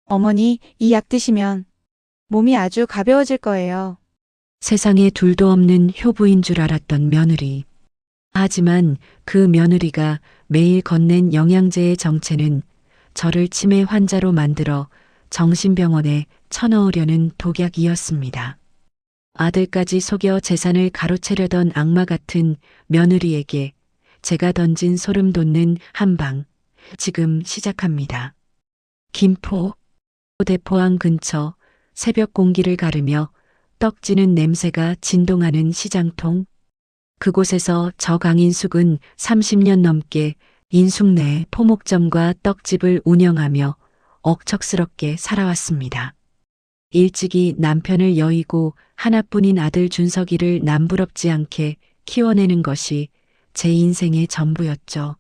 어머니, 이 약 드시면 몸이 아주 가벼워질 거예요. 세상에 둘도 없는 효부인 줄 알았던 며느리. 하지만 그 며느리가 매일 건넨 영양제의 정체는 저를 치매 환자로 만들어 정신병원에 쳐넣으려는 독약이었습니다. 아들까지 속여 재산을 가로채려던 악마 같은 며느리에게 제가 던진 소름 돋는 한방, 지금 시작합니다. 김포, 대포항 근처 새벽 공기를 가르며 떡지는 냄새가 진동하는 시장통. 그곳에서 저 강인숙은 30년 넘게 인숙내 포목점과 떡집을 운영하며 억척스럽게 살아왔습니다. 일찍이 남편을 여의고 하나뿐인 아들 준석이를 남부럽지 않게 키워내는 것이 제 인생의 전부였죠.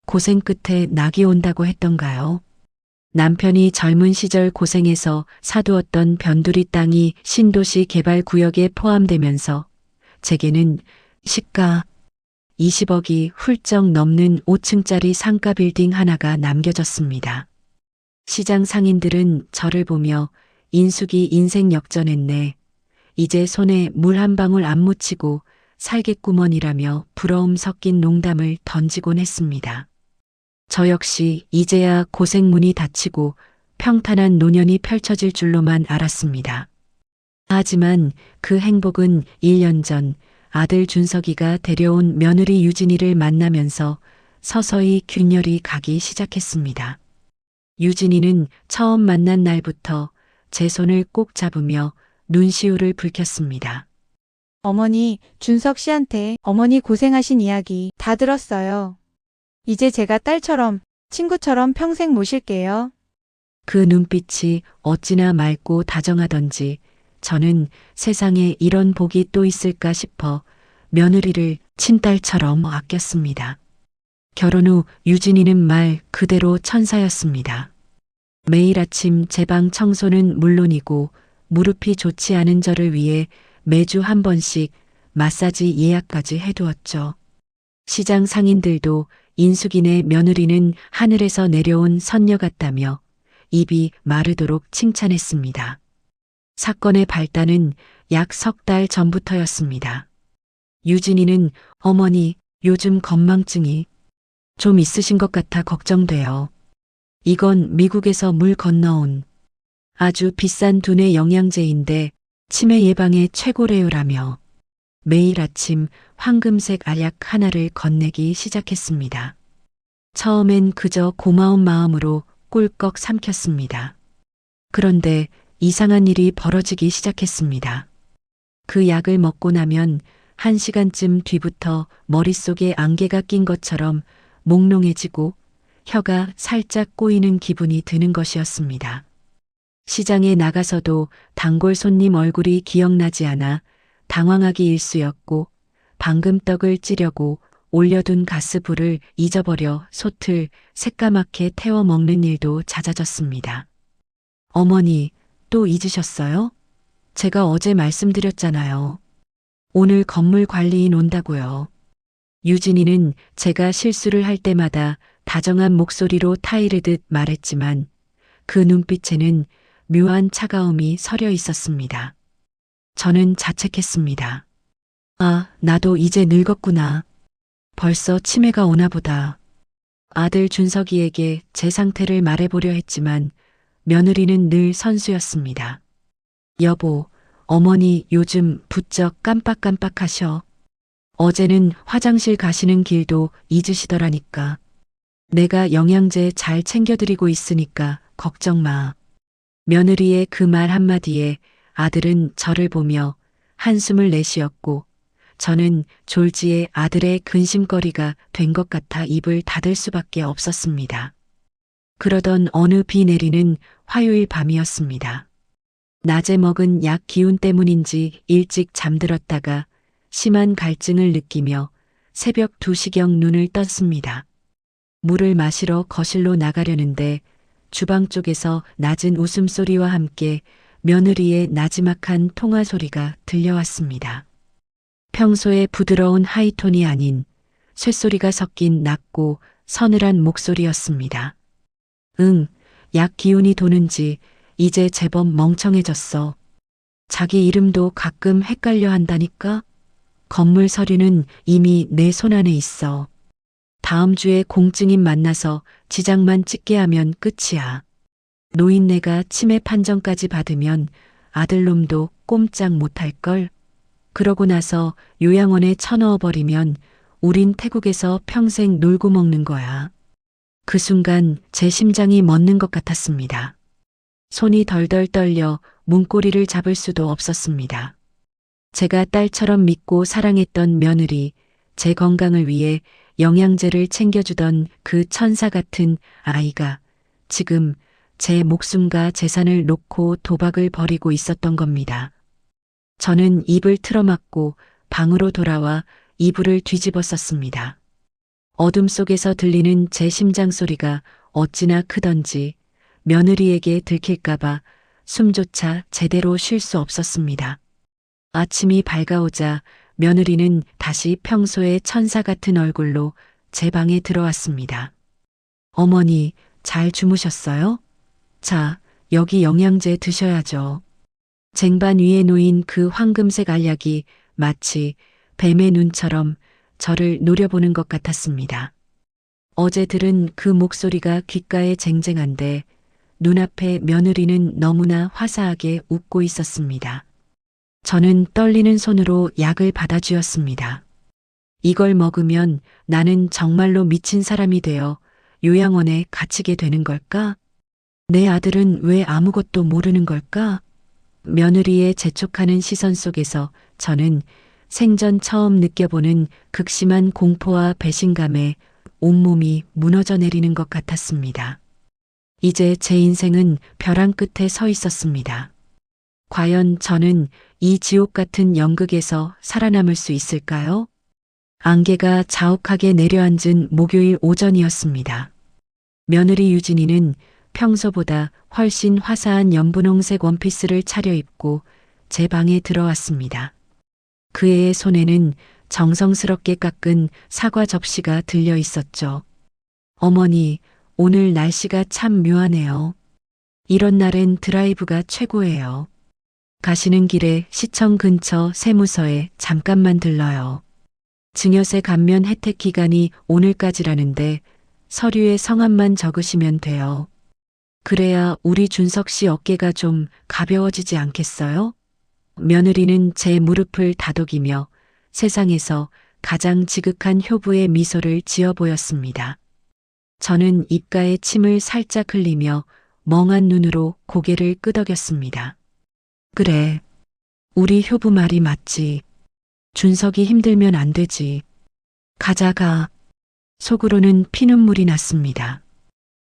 고생 끝에 낙이 온다고 했던가요? 남편이 젊은 시절 고생해서 사두었던 변두리 땅이 신도시 개발 구역에 포함되면서 제게는 시가 20억이 훌쩍 넘는 5층짜리 상가 빌딩 하나가 남겨졌습니다. 시장 상인들은 저를 보며 인숙이 인생 역전했네. 이제 손에 물 한 방울 안 묻히고 살겠구먼이라며 부러움 섞인 농담을 던지곤 했습니다. 저 역시 이제야 고생문이 닫히고 평탄한 노년이 펼쳐질 줄로만 알았습니다. 하지만 그 행복은 1년 전 아들 준석이가 데려온 며느리 유진이를 만나면서 서서히 균열이 가기 시작했습니다. 유진이는 처음 만난 날부터 제 손을 꼭 잡으며 눈시울을 붉혔습니다. 어머니, 준석 씨한테 어머니 고생하신 이야기 다 들었어요. 이제 제가 딸처럼, 친구처럼 평생 모실게요. 그 눈빛이 어찌나 맑고 다정하던지 저는 세상에 이런 복이 또 있을까 싶어 며느리를 친딸처럼 아꼈습니다. 결혼 후 유진이는 말 그대로 천사였습니다. 매일 아침 제 방 청소는 물론이고 무릎이 좋지 않은 저를 위해 매주 한 번씩 마사지 예약까지 해두었죠. 시장 상인들도 인숙이네 며느리는 하늘에서 내려온 선녀 같다며 입이 마르도록 칭찬했습니다. 사건의 발단은 약 석 달 전부터였습니다. 유진이는 어머니, 요즘 건망증이 좀 있으신 것 같아 걱정돼요. 이건 미국에서 물 건너온 아주 비싼 두뇌 영양제인데 치매 예방에 최고래요라며 매일 아침 황금색 알약 하나를 건네기 시작했습니다. 처음엔 그저 고마운 마음으로 꿀꺽 삼켰습니다. 그런데 이상한 일이 벌어지기 시작했습니다. 그 약을 먹고 나면 1시간쯤 뒤부터 머릿속에 안개가 낀 것처럼 몽롱해지고 혀가 살짝 꼬이는 기분이 드는 것이었습니다. 시장에 나가서도 단골 손님 얼굴이 기억나지 않아 당황하기 일쑤였고 방금 떡을 찌려고 올려둔 가스불을 잊어버려 솥을 새까맣게 태워 먹는 일도 잦아졌습니다. 어머니, 또 잊으셨어요? 제가 어제 말씀드렸잖아요. 오늘 건물 관리인 온다고요. 유진이는 제가 실수를 할 때마다 다정한 목소리로 타이르듯 말했지만 그 눈빛에는 묘한 차가움이 서려 있었습니다. 저는 자책했습니다. 아, 나도 이제 늙었구나. 벌써 치매가 오나 보다. 아들 준석이에게 제 상태를 말해보려 했지만 며느리는 늘 선수였습니다. 여보, 어머니 요즘 부쩍 깜빡깜빡하셔. 어제는 화장실 가시는 길도 잊으시더라니까. 내가 영양제 잘 챙겨드리고 있으니까 걱정 마. 며느리의 그 말 한마디에 아들은 저를 보며 한숨을 내쉬었고 저는 졸지에 아들의 근심거리가 된 것 같아 입을 닫을 수밖에 없었습니다. 그러던 어느 비 내리는 화요일 밤이었습니다. 낮에 먹은 약 기운 때문인지 일찍 잠들었다가 심한 갈증을 느끼며 새벽 2시경 눈을 떴습니다. 물을 마시러 거실로 나가려는데 주방 쪽에서 낮은 웃음소리와 함께 며느리의 나지막한 통화 소리가 들려왔습니다. 평소에 부드러운 하이톤이 아닌 쇳소리가 섞인 낮고 서늘한 목소리였습니다. 응, 약 기운이 도는지 이제 제법 멍청해졌어. 자기 이름도 가끔 헷갈려 한다니까? 건물 서류는 이미 내 손안에 있어. 다음 주에 공증인 만나서 지장만 찍게 하면 끝이야. 노인네가 치매 판정까지 받으면 아들놈도 꼼짝 못할걸. 그러고 나서 요양원에 쳐넣어버리면 우린 태국에서 평생 놀고 먹는 거야. 그 순간 제 심장이 멎는 것 같았습니다. 손이 덜덜 떨려 문고리를 잡을 수도 없었습니다. 제가 딸처럼 믿고 사랑했던 며느리, 제 건강을 위해 영양제를 챙겨주던 그 천사 같은 아이가 지금 제 목숨과 재산을 놓고 도박을 벌이고 있었던 겁니다. 저는 입을 틀어막고 방으로 돌아와 이불을 뒤집어 썼습니다. 어둠 속에서 들리는 제 심장 소리가 어찌나 크던지 며느리에게 들킬까봐 숨조차 제대로 쉴 수 없었습니다. 아침이 밝아오자 며느리는 다시 평소의 천사 같은 얼굴로 제 방에 들어왔습니다. 어머니, 잘 주무셨어요? 자, 여기 영양제 드셔야죠. 쟁반 위에 놓인 그 황금색 알약이 마치 뱀의 눈처럼 저를 노려보는 것 같았습니다. 어제 들은 그 목소리가 귓가에 쟁쟁한데 눈앞에 며느리는 너무나 화사하게 웃고 있었습니다. 저는 떨리는 손으로 약을 받아쥐었습니다. 이걸 먹으면 나는 정말로 미친 사람이 되어 요양원에 갇히게 되는 걸까? 내 아들은 왜 아무것도 모르는 걸까? 며느리의 재촉하는 시선 속에서 저는 생전 처음 느껴보는 극심한 공포와 배신감에 온몸이 무너져 내리는 것 같았습니다. 이제 제 인생은 벼랑 끝에 서 있었습니다. 과연 저는 이 지옥 같은 연극에서 살아남을 수 있을까요? 안개가 자욱하게 내려앉은 목요일 오전이었습니다. 며느리 유진이는 평소보다 훨씬 화사한 연분홍색 원피스를 차려입고 제 방에 들어왔습니다. 그의 손에는 정성스럽게 깎은 사과 접시가 들려 있었죠. 어머니, 오늘 날씨가 참 묘하네요. 이런 날엔 드라이브가 최고예요. 가시는 길에 시청 근처 세무서에 잠깐만 들러요. 증여세 감면 혜택 기간이 오늘까지라는데 서류에 성함만 적으시면 돼요. 그래야 우리 준석 씨 어깨가 좀 가벼워지지 않겠어요? 며느리는 제 무릎을 다독이며 세상에서 가장 지극한 효부의 미소를 지어 보였습니다. 저는 입가에 침을 살짝 흘리며 멍한 눈으로 고개를 끄덕였습니다. 그래, 우리 효부 말이 맞지. 준석이 힘들면 안 되지. 가자가. 속으로는 피눈물이 났습니다.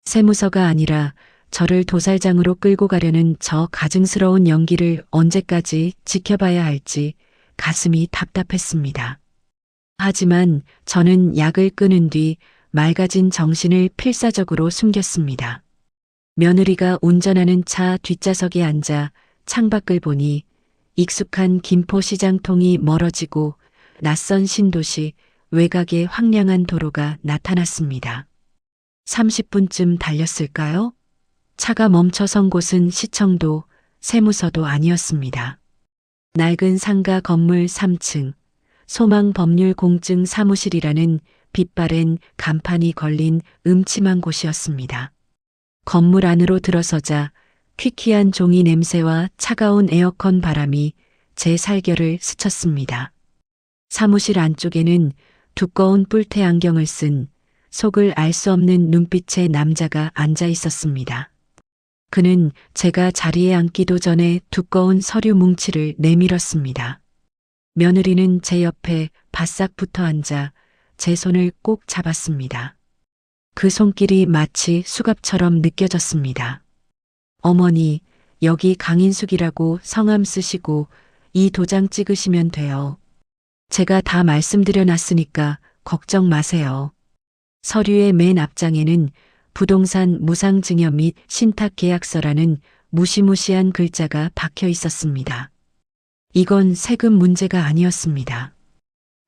세무서가 아니라 저를 도살장으로 끌고 가려는 저 가증스러운 연기를 언제까지 지켜봐야 할지 가슴이 답답했습니다. 하지만 저는 약을 끊은 뒤 맑아진 정신을 필사적으로 숨겼습니다. 며느리가 운전하는 차 뒷좌석에 앉아 창밖을 보니 익숙한 김포시장통이 멀어지고 낯선 신도시 외곽의 황량한 도로가 나타났습니다. 30분쯤 달렸을까요? 차가 멈춰선 곳은 시청도, 세무서도 아니었습니다. 낡은 상가 건물 3층, 소망법률공증 사무실이라는 빛바랜 간판이 걸린 음침한 곳이었습니다. 건물 안으로 들어서자 퀴퀴한 종이 냄새와 차가운 에어컨 바람이 제 살결을 스쳤습니다. 사무실 안쪽에는 두꺼운 뿔테 안경을 쓴 속을 알 수 없는 눈빛의 남자가 앉아 있었습니다. 그는 제가 자리에 앉기도 전에 두꺼운 서류 뭉치를 내밀었습니다. 며느리는 제 옆에 바싹 붙어 앉아 제 손을 꼭 잡았습니다. 그 손길이 마치 수갑처럼 느껴졌습니다. 어머니, 여기 강인숙이라고 성함 쓰시고 이 도장 찍으시면 돼요. 제가 다 말씀드려 놨으니까 걱정 마세요. 서류의 맨 앞장에는 부동산 무상증여 및 신탁계약서라는 무시무시한 글자가 박혀 있었습니다. 이건 세금 문제가 아니었습니다.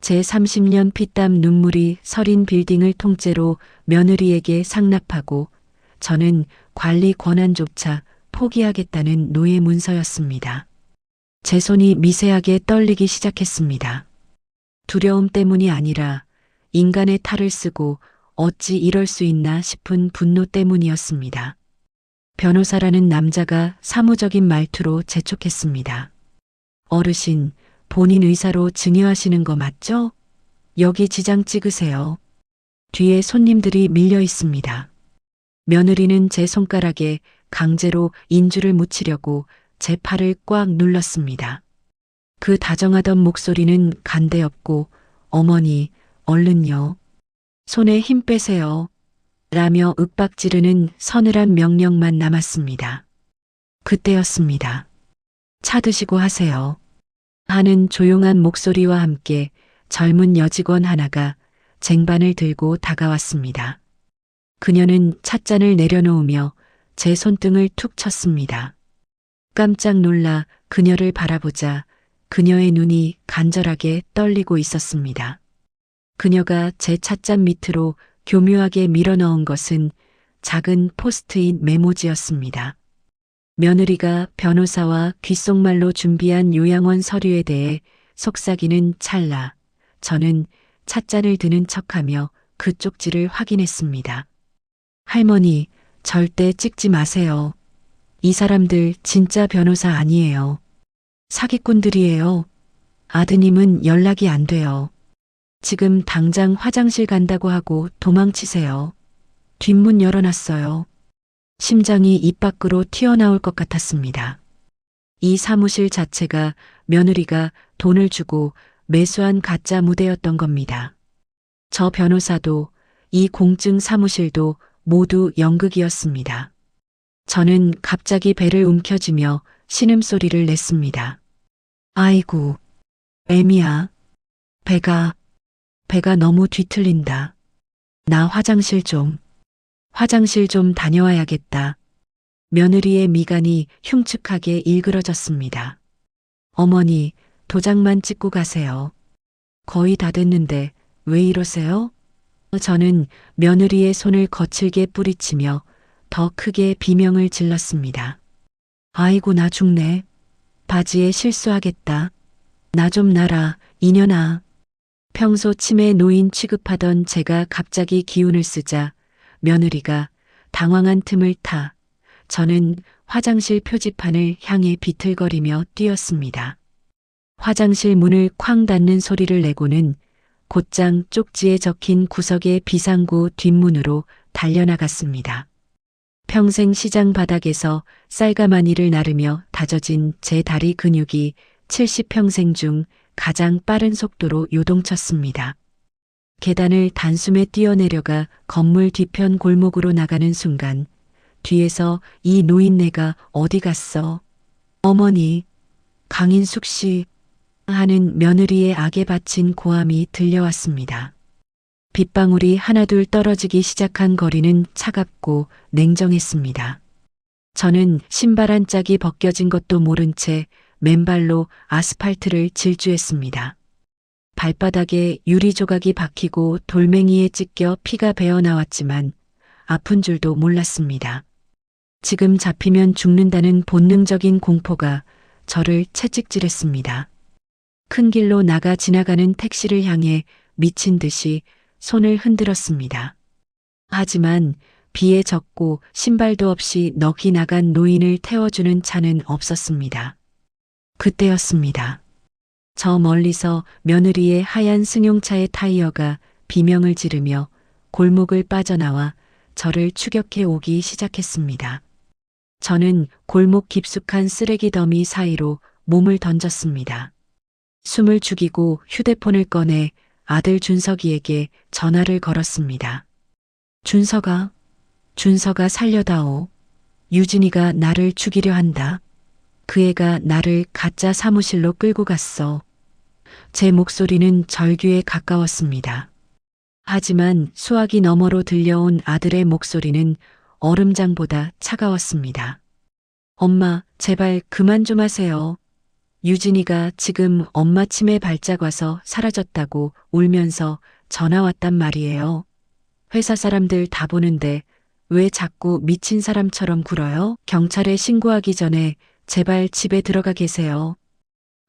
제 30년 피땀 눈물이 서린 빌딩을 통째로 며느리에게 상납하고 저는 관리 권한조차 포기하겠다는 노예 문서였습니다. 제 손이 미세하게 떨리기 시작했습니다. 두려움 때문이 아니라 인간의 탈을 쓰고 어찌 이럴 수 있나 싶은 분노 때문이었습니다. 변호사라는 남자가 사무적인 말투로 재촉했습니다. 어르신, 본인 의사로 증여하시는 거 맞죠? 여기 지장 찍으세요. 뒤에 손님들이 밀려 있습니다. 며느리는 제 손가락에 강제로 인주를 묻히려고 제 팔을 꽉 눌렀습니다. 그 다정하던 목소리는 간대없고 어머니, 얼른요. 손에 힘 빼세요. 라며 윽박지르는 서늘한 명령만 남았습니다. 그때였습니다. 차 드시고 하세요. 하는 조용한 목소리와 함께 젊은 여직원 하나가 쟁반을 들고 다가왔습니다. 그녀는 찻잔을 내려놓으며 제 손등을 툭 쳤습니다. 깜짝 놀라 그녀를 바라보자 그녀의 눈이 간절하게 떨리고 있었습니다. 그녀가 제 찻잔 밑으로 교묘하게 밀어넣은 것은 작은 포스트잇 메모지였습니다. 며느리가 변호사와 귓속말로 준비한 요양원 서류에 대해 속삭이는 찰나 저는 찻잔을 드는 척하며 그 쪽지를 확인했습니다. 할머니, 절대 찍지 마세요. 이 사람들 진짜 변호사 아니에요. 사기꾼들이에요. 아드님은 연락이 안 돼요. 지금 당장 화장실 간다고 하고 도망치세요. 뒷문 열어놨어요. 심장이 입 밖으로 튀어나올 것 같았습니다. 이 사무실 자체가 며느리가 돈을 주고 매수한 가짜 무대였던 겁니다. 저 변호사도 이 공증 사무실도 모두 연극이었습니다. 저는 갑자기 배를 움켜쥐며 신음소리를 냈습니다. 아이고, 애미야. 배가 너무 뒤틀린다. 나 화장실 좀 다녀와야겠다. 며느리의 미간이 흉측하게 일그러졌습니다. 어머니, 도장만 찍고 가세요. 거의 다 됐는데 왜 이러세요? 저는 며느리의 손을 거칠게 뿌리치며 더 크게 비명을 질렀습니다. 아이고 나 죽네. 바지에 실수하겠다. 나 좀 놔라, 이년아. 평소 치매 노인 취급하던 제가 갑자기 기운을 쓰자 며느리가 당황한 틈을 타 저는 화장실 표지판을 향해 비틀거리며 뛰었습니다. 화장실 문을 쾅 닫는 소리를 내고는 곧장 쪽지에 적힌 구석의 비상구 뒷문으로 달려나갔습니다. 평생 시장 바닥에서 쌀가마니를 나르며 다져진 제 다리 근육이 70평생 중 가장 빠른 속도로 요동쳤습니다. 계단을 단숨에 뛰어내려가 건물 뒤편 골목으로 나가는 순간 뒤에서 이 노인네가 어디 갔어? 어머니, 강인숙 씨 하는 며느리의 악에 바친 고함이 들려왔습니다. 빗방울이 하나둘 떨어지기 시작한 거리는 차갑고 냉정했습니다. 저는 신발 한 짝이 벗겨진 것도 모른 채 맨발로 아스팔트를 질주했습니다. 발바닥에 유리 조각이 박히고 돌멩이에 찢겨 피가 배어 나왔지만 아픈 줄도 몰랐습니다. 지금 잡히면 죽는다는 본능적인 공포가 저를 채찍질했습니다. 큰 길로 나가 지나가는 택시를 향해 미친 듯이 손을 흔들었습니다. 하지만 비에 젖고 신발도 없이 넋이 나간 노인을 태워주는 차는 없었습니다. 그때였습니다. 저 멀리서 며느리의 하얀 승용차의 타이어가 비명을 지르며 골목을 빠져나와 저를 추격해 오기 시작했습니다. 저는 골목 깊숙한 쓰레기 더미 사이로 몸을 던졌습니다. 숨을 죽이고 휴대폰을 꺼내 아들 준석이에게 전화를 걸었습니다. 준석아 살려다오. 유진이가 나를 죽이려 한다. 그 애가 나를 가짜 사무실로 끌고 갔어. 제 목소리는 절규에 가까웠습니다. 하지만 수화기 너머로 들려온 아들의 목소리는 얼음장보다 차가웠습니다. 엄마, 제발 그만 좀 하세요. 유진이가 지금 엄마 치매 발작 와서 사라졌다고 울면서 전화 왔단 말이에요. 회사 사람들 다 보는데 왜 자꾸 미친 사람처럼 굴어요? 경찰에 신고하기 전에 제발 집에 들어가 계세요.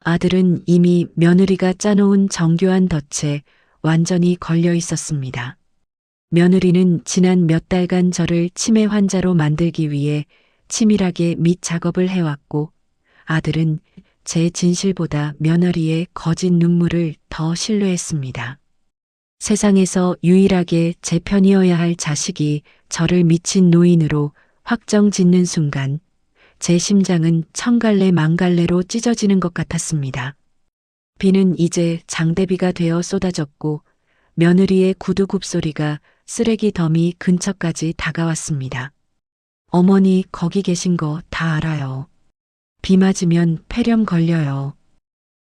아들은 이미 며느리가 짜놓은 정교한 덫에 완전히 걸려 있었습니다. 며느리는 지난 몇 달간 저를 치매 환자로 만들기 위해 치밀하게 밑 작업을 해왔고, 아들은 제 진실보다 며느리의 거짓 눈물을 더 신뢰했습니다. 세상에서 유일하게 제 편이어야 할 자식이 저를 미친 노인으로 확정 짓는 순간, 제 심장은 천갈래 만갈래로 찢어지는 것 같았습니다. 비는 이제 장대비가 되어 쏟아졌고, 며느리의 구두 굽소리가 쓰레기 더미 근처까지 다가왔습니다. 어머니 거기 계신 거 다 알아요. 비 맞으면 폐렴 걸려요.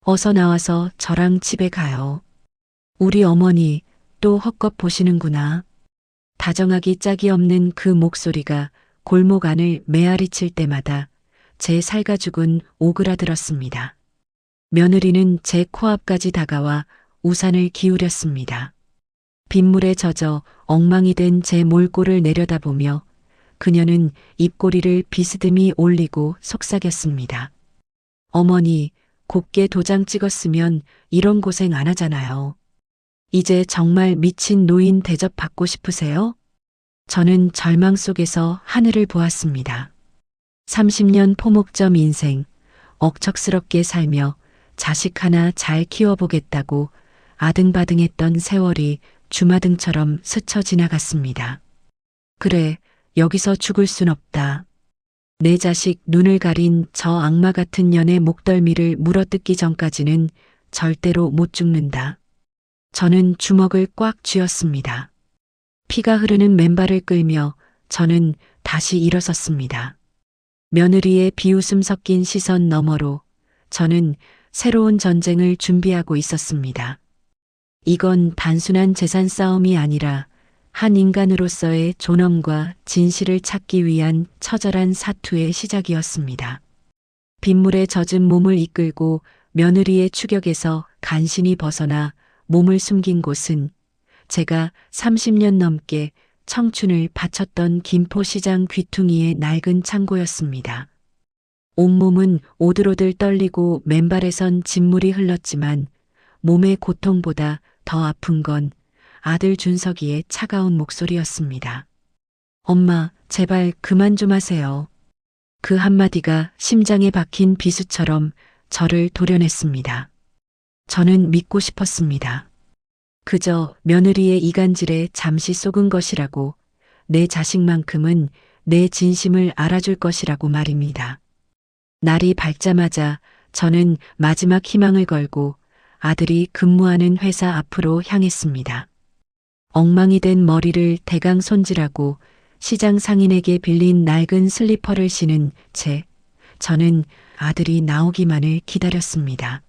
어서 나와서 저랑 집에 가요. 우리 어머니 또 헛것 보시는구나. 다정하기 짝이 없는 그 목소리가 골목 안을 메아리칠 때마다 제 살가죽은 오그라들었습니다. 며느리는 제 코앞까지 다가와 우산을 기울였습니다. 빗물에 젖어 엉망이 된 제 몰골을 내려다보며 그녀는 입꼬리를 비스듬히 올리고 속삭였습니다. 어머니, 곱게 도장 찍었으면 이런 고생 안 하잖아요. 이제 정말 미친 노인 대접받고 싶으세요? 저는 절망 속에서 하늘을 보았습니다. 30년 포목점 인생, 억척스럽게 살며 자식 하나 잘 키워보겠다고 아등바등했던 세월이 주마등처럼 스쳐 지나갔습니다. 그래, 여기서 죽을 순 없다. 내 자식 눈을 가린 저 악마 같은 년의 목덜미를 물어뜯기 전까지는 절대로 못 죽는다. 저는 주먹을 꽉 쥐었습니다. 피가 흐르는 맨발을 끌며 저는 다시 일어섰습니다. 며느리의 비웃음 섞인 시선 너머로 저는 새로운 전쟁을 준비하고 있었습니다. 이건 단순한 재산 싸움이 아니라 한 인간으로서의 존엄과 진실을 찾기 위한 처절한 사투의 시작이었습니다. 빗물에 젖은 몸을 이끌고 며느리의 추격에서 간신히 벗어나 몸을 숨긴 곳은 제가 30년 넘게 청춘을 바쳤던 김포시장 귀퉁이의 낡은 창고였습니다. 온몸은 오들오들 떨리고 맨발에선 진물이 흘렀지만 몸의 고통보다 더 아픈 건 아들 준석이의 차가운 목소리였습니다. 엄마, 제발 그만 좀 하세요. 그 한마디가 심장에 박힌 비수처럼 저를 도려냈습니다. 저는 믿고 싶었습니다. 그저 며느리의 이간질에 잠시 속은 것이라고, 내 자식만큼은 내 진심을 알아줄 것이라고 말입니다. 날이 밝자마자 저는 마지막 희망을 걸고 아들이 근무하는 회사 앞으로 향했습니다. 엉망이 된 머리를 대강 손질하고 시장 상인에게 빌린 낡은 슬리퍼를 신은 채 저는 아들이 나오기만을 기다렸습니다.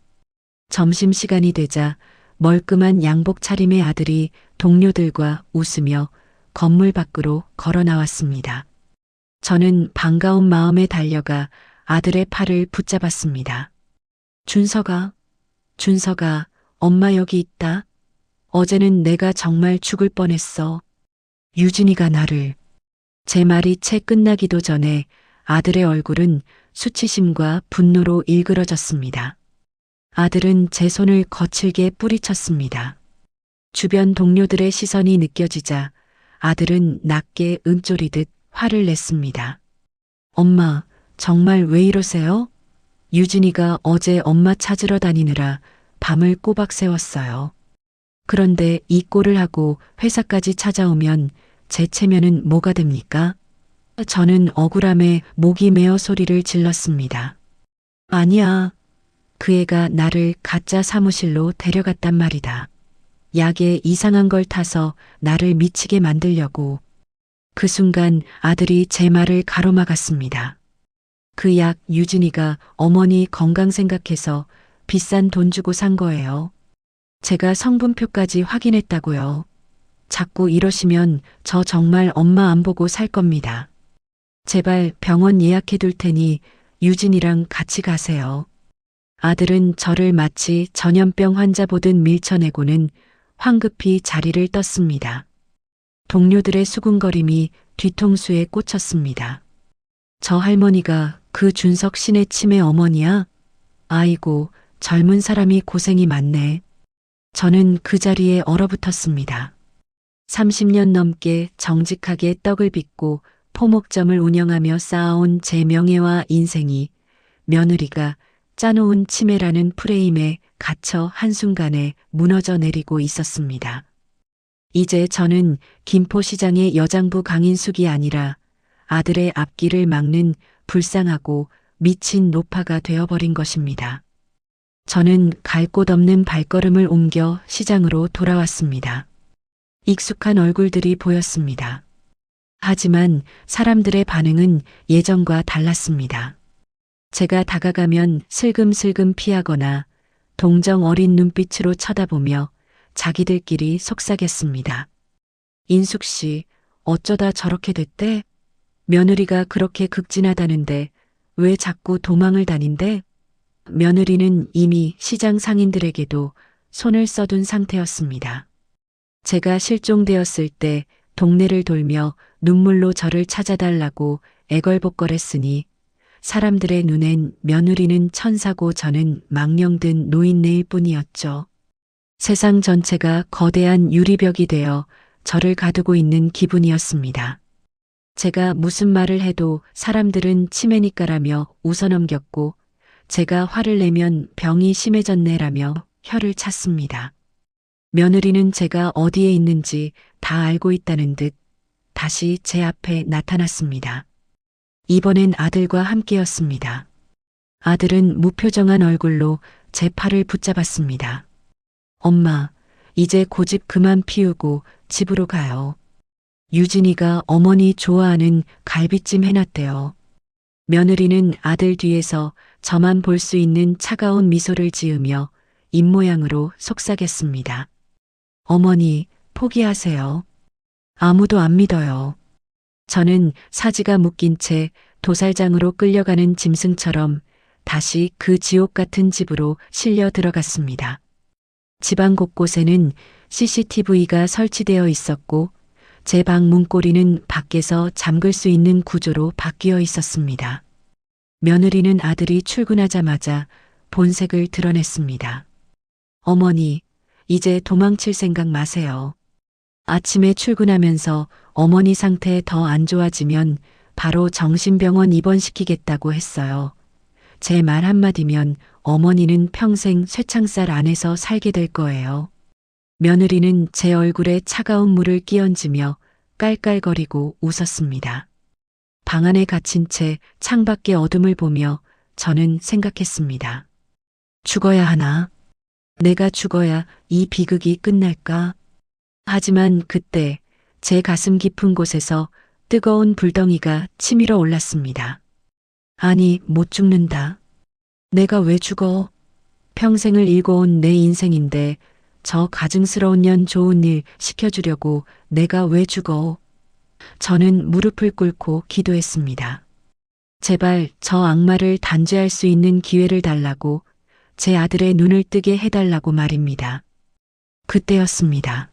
점심시간이 되자 멀끔한 양복 차림의 아들이 동료들과 웃으며 건물 밖으로 걸어 나왔습니다. 저는 반가운 마음에 달려가 아들의 팔을 붙잡았습니다. 준석아, 엄마 여기 있다. 어제는 내가 정말 죽을 뻔했어. 유진이가 나를. 제 말이 채 끝나기도 전에 아들의 얼굴은 수치심과 분노로 일그러졌습니다. 아들은 제 손을 거칠게 뿌리쳤습니다. 주변 동료들의 시선이 느껴지자 아들은 낮게 음조리듯 화를 냈습니다. 엄마, 정말 왜 이러세요? 유진이가 어제 엄마 찾으러 다니느라 밤을 꼬박 새웠어요. 그런데 이 꼴을 하고 회사까지 찾아오면 제 체면은 뭐가 됩니까? 저는 억울함에 목이 메어 소리를 질렀습니다. 아니야. 그 애가 나를 가짜 사무실로 데려갔단 말이다. 약에 이상한 걸 타서 나를 미치게 만들려고. 그 순간 아들이 제 말을 가로막았습니다. 그 약 유진이가 어머니 건강 생각해서 비싼 돈 주고 산 거예요. 제가 성분표까지 확인했다고요. 자꾸 이러시면 저 정말 엄마 안 보고 살 겁니다. 제발 병원 예약해 둘 테니 유진이랑 같이 가세요. 아들은 저를 마치 전염병 환자 보듯 밀쳐내고는 황급히 자리를 떴습니다. 동료들의 수군거림이 뒤통수에 꽂혔습니다. 저 할머니가 그 준석 씨네 치매 어머니야? 아이고, 젊은 사람이 고생이 많네. 저는 그 자리에 얼어붙었습니다. 30년 넘게 정직하게 떡을 빚고 포목점을 운영하며 쌓아온 제 명예와 인생이 며느리가 짜놓은 치매라는 프레임에 갇혀 한순간에 무너져 내리고 있었습니다. 이제 저는 김포시장의 여장부 강인숙이 아니라 아들의 앞길을 막는 불쌍하고 미친 노파가 되어버린 것입니다. 저는 갈 곳 없는 발걸음을 옮겨 시장으로 돌아왔습니다. 익숙한 얼굴들이 보였습니다. 하지만 사람들의 반응은 예전과 달랐습니다. 제가 다가가면 슬금슬금 피하거나 동정 어린 눈빛으로 쳐다보며 자기들끼리 속삭였습니다. 인숙 씨, 어쩌다 저렇게 됐대? 며느리가 그렇게 극진하다는데 왜 자꾸 도망을 다닌대? 며느리는 이미 시장 상인들에게도 손을 써둔 상태였습니다. 제가 실종되었을 때 동네를 돌며 눈물로 저를 찾아달라고 애걸복걸했으니 사람들의 눈엔 며느리는 천사고 저는 망령된 노인네일 뿐이었죠. 세상 전체가 거대한 유리벽이 되어 저를 가두고 있는 기분이었습니다. 제가 무슨 말을 해도 사람들은 치매니까라며 웃어넘겼고 제가 화를 내면 병이 심해졌네라며 혀를 찼습니다. 며느리는 제가 어디에 있는지 다 알고 있다는 듯 다시 제 앞에 나타났습니다. 이번엔 아들과 함께였습니다. 아들은 무표정한 얼굴로 제 팔을 붙잡았습니다. 엄마, 이제 고집 그만 피우고 집으로 가요. 유진이가 어머니 좋아하는 갈비찜 해놨대요. 며느리는 아들 뒤에서 저만 볼 수 있는 차가운 미소를 지으며 입모양으로 속삭였습니다. 어머니, 포기하세요. 아무도 안 믿어요. 저는 사지가 묶인 채 도살장으로 끌려가는 짐승처럼 다시 그 지옥 같은 집으로 실려 들어갔습니다. 집안 곳곳에는 CCTV가 설치되어 있었고 제 방 문고리는 밖에서 잠글 수 있는 구조로 바뀌어 있었습니다. 며느리는 아들이 출근하자마자 본색을 드러냈습니다. 어머니, 이제 도망칠 생각 마세요. 아침에 출근하면서 어머니 상태 더 안 좋아지면 바로 정신병원 입원시키겠다고 했어요. 제 말 한마디면 어머니는 평생 쇠창살 안에서 살게 될 거예요. 며느리는 제 얼굴에 차가운 물을 끼얹으며 깔깔거리고 웃었습니다. 방 안에 갇힌 채 창밖의 어둠을 보며 저는 생각했습니다. 죽어야 하나? 내가 죽어야 이 비극이 끝날까? 하지만 그때 제 가슴 깊은 곳에서 뜨거운 불덩이가 치밀어 올랐습니다. 아니, 못 죽는다. 내가 왜 죽어? 평생을 일궈온 내 인생인데 저 가증스러운 년 좋은 일 시켜주려고 내가 왜 죽어? 저는 무릎을 꿇고 기도했습니다. 제발 저 악마를 단죄할 수 있는 기회를 달라고, 제 아들의 눈을 뜨게 해달라고 말입니다. 그때였습니다.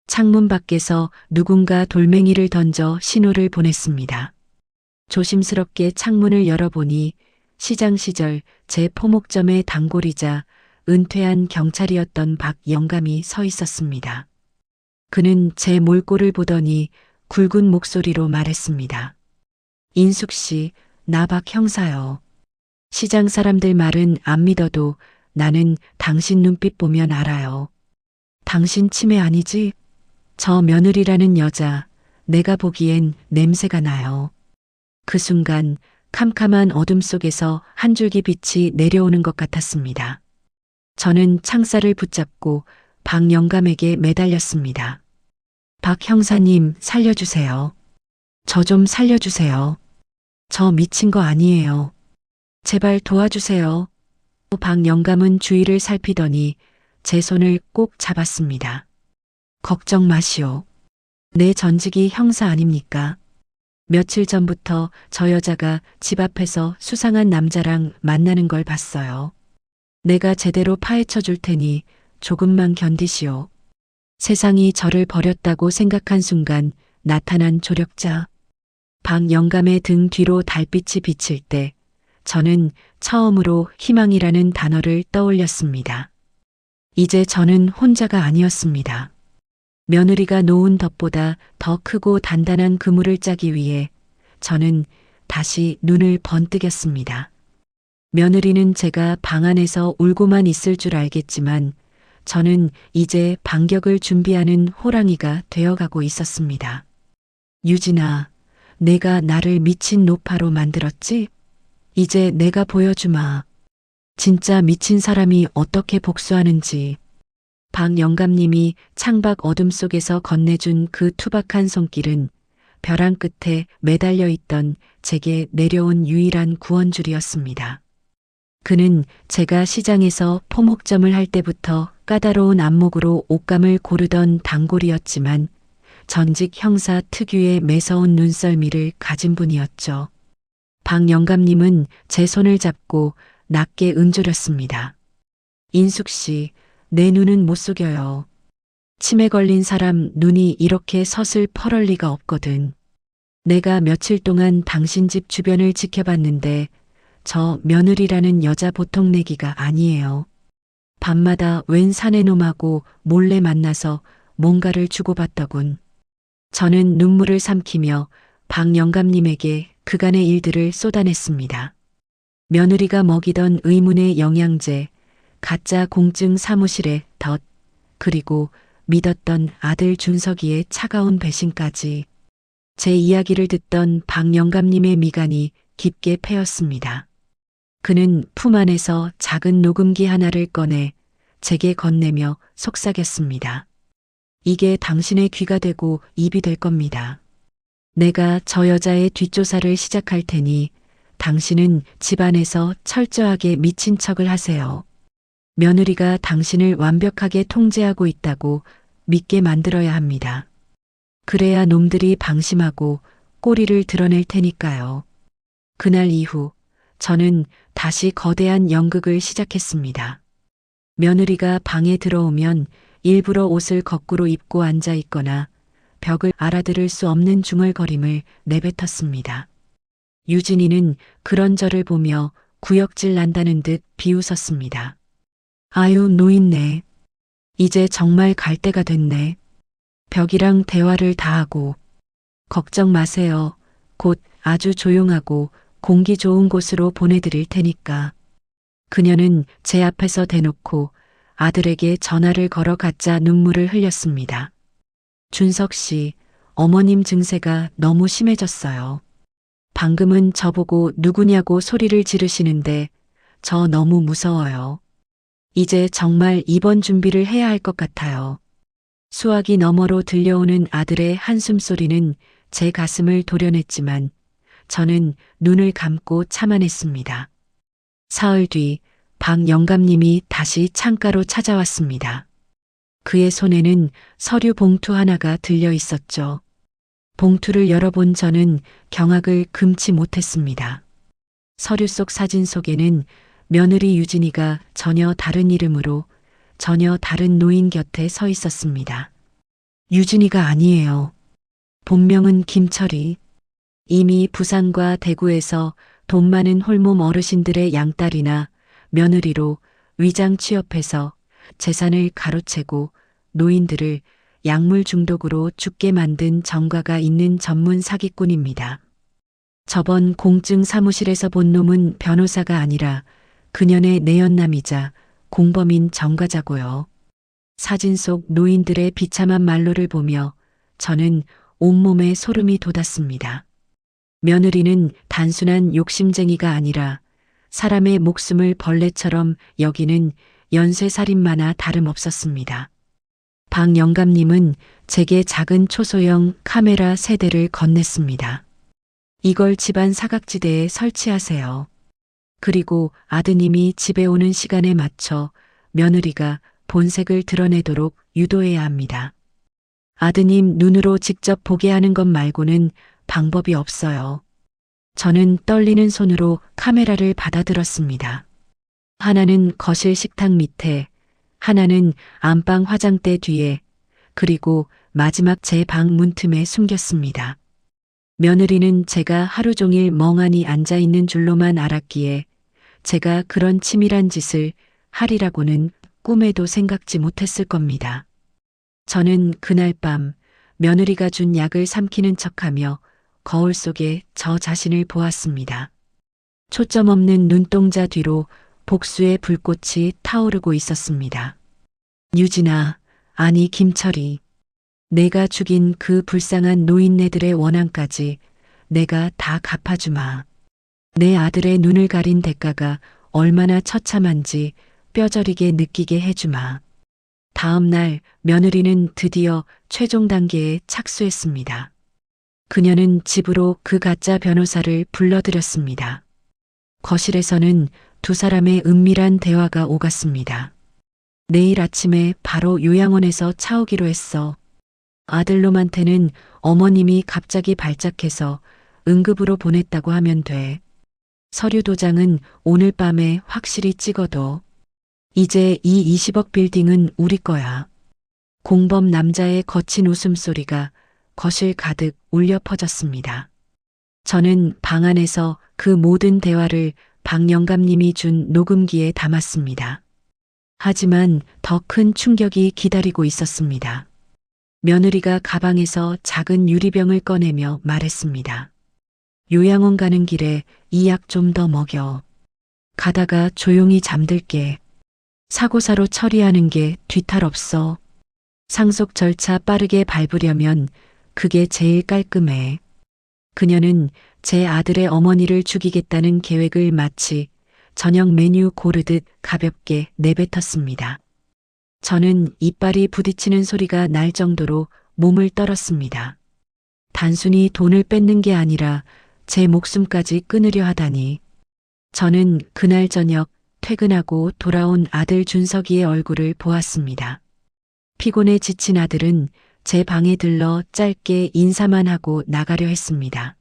창문 밖에서 누군가 돌멩이를 던져 신호를 보냈습니다. 조심스럽게 창문을 열어보니 시장 시절 제 포목점의 단골이자 은퇴한 경찰이었던 박영감이 서 있었습니다. 그는 제 몰골을 보더니 굵은 목소리로 말했습니다. 인숙 씨, 나 박 형사요. 시장 사람들 말은 안 믿어도 나는 당신 눈빛 보면 알아요. 당신 치매 아니지? 저 며느리라는 여자, 내가 보기엔 냄새가 나요. 그 순간 캄캄한 어둠 속에서 한 줄기 빛이 내려오는 것 같았습니다. 저는 창살을 붙잡고 박 영감에게 매달렸습니다. 박 형사님, 살려주세요. 저 좀 살려주세요. 저 미친 거 아니에요. 제발 도와주세요. 박 영감은 주위를 살피더니 제 손을 꼭 잡았습니다. 걱정 마시오. 내 전직이 형사 아닙니까? 며칠 전부터 저 여자가 집 앞에서 수상한 남자랑 만나는 걸 봤어요. 내가 제대로 파헤쳐 줄 테니 조금만 견디시오. 세상이 저를 버렸다고 생각한 순간 나타난 조력자. 박영감의 등 뒤로 달빛이 비칠 때 저는 처음으로 희망이라는 단어를 떠올렸습니다. 이제 저는 혼자가 아니었습니다. 며느리가 놓은 덫보다 더 크고 단단한 그물을 짜기 위해 저는 다시 눈을 번뜩였습니다. 며느리는 제가 방 안에서 울고만 있을 줄 알겠지만 저는 이제 반격을 준비하는 호랑이가 되어가고 있었습니다. 유진아, 내가 나를 미친 노파로 만들었지? 이제 내가 보여주마. 진짜 미친 사람이 어떻게 복수하는지. 박영감님이 창밖 어둠 속에서 건네준 그 투박한 손길은 벼랑 끝에 매달려 있던 제게 내려온 유일한 구원줄이었습니다. 그는 제가 시장에서 포목점을 할 때부터 까다로운 안목으로 옷감을 고르던 단골이었지만 전직 형사 특유의 매서운 눈썰미를 가진 분이었죠. 박영감님은 제 손을 잡고 낮게 은조렸습니다. 인숙 씨, 내 눈은 못 속여요. 치매 걸린 사람 눈이 이렇게 서슬퍼럴 리가 없거든. 내가 며칠 동안 당신 집 주변을 지켜봤는데 저 며느리라는 여자 보통 내기가 아니에요. 밤마다 웬 사내놈하고 몰래 만나서 뭔가를 주고받더군. 저는 눈물을 삼키며 박영감님에게 그간의 일들을 쏟아냈습니다. 며느리가 먹이던 의문의 영양제, 가짜 공증 사무실의 덫, 그리고 믿었던 아들 준석이의 차가운 배신까지. 제 이야기를 듣던 박영감님의 미간이 깊게 패였습니다. 그는 품 안에서 작은 녹음기 하나를 꺼내 제게 건네며 속삭였습니다. 이게 당신의 귀가 되고 입이 될 겁니다. 내가 저 여자의 뒷조사를 시작할 테니 당신은 집안에서 철저하게 미친 척을 하세요. 며느리가 당신을 완벽하게 통제하고 있다고 믿게 만들어야 합니다. 그래야 놈들이 방심하고 꼬리를 드러낼 테니까요. 그날 이후 저는 다시 거대한 연극을 시작했습니다. 며느리가 방에 들어오면 일부러 옷을 거꾸로 입고 앉아 있거나 벽을 알아들을 수 없는 중얼거림을 내뱉었습니다. 유진이는 그런 저를 보며 구역질 난다는 듯 비웃었습니다. 아유, 노인네. 이제 정말 갈 때가 됐네. 벽이랑 대화를 다 하고. 걱정 마세요. 곧 아주 조용하고 공기 좋은 곳으로 보내드릴 테니까. 그녀는 제 앞에서 대놓고 아들에게 전화를 걸어 가짜 눈물을 흘렸습니다. 준석 씨, 어머님 증세가 너무 심해졌어요. 방금은 저보고 누구냐고 소리를 지르시는데 저 너무 무서워요. 이제 정말 입원 준비를 해야 할 것 같아요. 수화기 너머로 들려오는 아들의 한숨소리는 제 가슴을 도려냈지만 저는 눈을 감고 참아냈습니다. 사흘 뒤 박영감님이 다시 창가로 찾아왔습니다. 그의 손에는 서류 봉투 하나가 들려 있었죠. 봉투를 열어본 저는 경악을 금치 못했습니다. 서류 속 사진 속에는 며느리 유진이가 전혀 다른 이름으로 전혀 다른 노인 곁에 서 있었습니다. 유진이가 아니에요. 본명은 김철이. 이미 부산과 대구에서 돈 많은 홀몸 어르신들의 양딸이나 며느리로 위장 취업해서 재산을 가로채고 노인들을 약물 중독으로 죽게 만든 전과가 있는 전문 사기꾼입니다. 저번 공증 사무실에서 본 놈은 변호사가 아니라 그년의 내연남이자 공범인 전과자고요. 사진 속 노인들의 비참한 말로를 보며 저는 온몸에 소름이 돋았습니다. 며느리는 단순한 욕심쟁이가 아니라 사람의 목숨을 벌레처럼 여기는 연쇄살인마나 다름없었습니다. 박영감님은 제게 작은 초소형 카메라 3대를 건넸습니다. 이걸 집안 사각지대에 설치하세요. 그리고 아드님이 집에 오는 시간에 맞춰 며느리가 본색을 드러내도록 유도해야 합니다. 아드님 눈으로 직접 보게 하는 것 말고는 방법이 없어요. 저는 떨리는 손으로 카메라를 받아들었습니다. 하나는 거실 식탁 밑에, 하나는 안방 화장대 뒤에, 그리고 마지막 제 방 문틈에 숨겼습니다. 며느리는 제가 하루 종일 멍하니 앉아 있는 줄로만 알았기에 제가 그런 치밀한 짓을 하리라고는 꿈에도 생각지 못했을 겁니다. 저는 그날 밤 며느리가 준 약을 삼키는 척하며 거울 속에 저 자신을 보았습니다. 초점 없는 눈동자 뒤로 복수의 불꽃이 타오르고 있었습니다. 유진아, 아니 김철이. 내가 죽인 그 불쌍한 노인네들의 원한까지 내가 다 갚아주마. 내 아들의 눈을 가린 대가가 얼마나 처참한지 뼈저리게 느끼게 해주마. 다음 날 며느리는 드디어 최종 단계에 착수했습니다. 그녀는 집으로 그 가짜 변호사를 불러들였습니다. 거실에서는 두 사람의 은밀한 대화가 오갔습니다. 내일 아침에 바로 요양원에서 차오기로 했어. 아들놈한테는 어머님이 갑자기 발작해서 응급으로 보냈다고 하면 돼. 서류 도장은 오늘 밤에 확실히 찍어둬. 이제 이 20억 빌딩은 우리 거야. 공범 남자의 거친 웃음소리가 거실 가득 울려 퍼졌습니다. 저는 방 안에서 그 모든 대화를 박 영감님이 준 녹음기에 담았습니다. 하지만 더 큰 충격이 기다리고 있었습니다. 며느리가 가방에서 작은 유리병을 꺼내며 말했습니다. 요양원 가는 길에 이 약 좀 더 먹여. 가다가 조용히 잠들게. 사고사로 처리하는 게 뒤탈 없어. 상속 절차 빠르게 밟으려면 그게 제일 깔끔해. 그녀는 제 아들의 어머니를 죽이겠다는 계획을 마치 저녁 메뉴 고르듯 가볍게 내뱉었습니다. 저는 이빨이 부딪히는 소리가 날 정도로 몸을 떨었습니다. 단순히 돈을 뺏는 게 아니라 제 목숨까지 끊으려 하다니. 저는 그날 저녁 퇴근하고 돌아온 아들 준석이의 얼굴을 보았습니다. 피곤에 지친 아들은 제 방에 들러 짧게 인사만 하고 나가려 했습니다.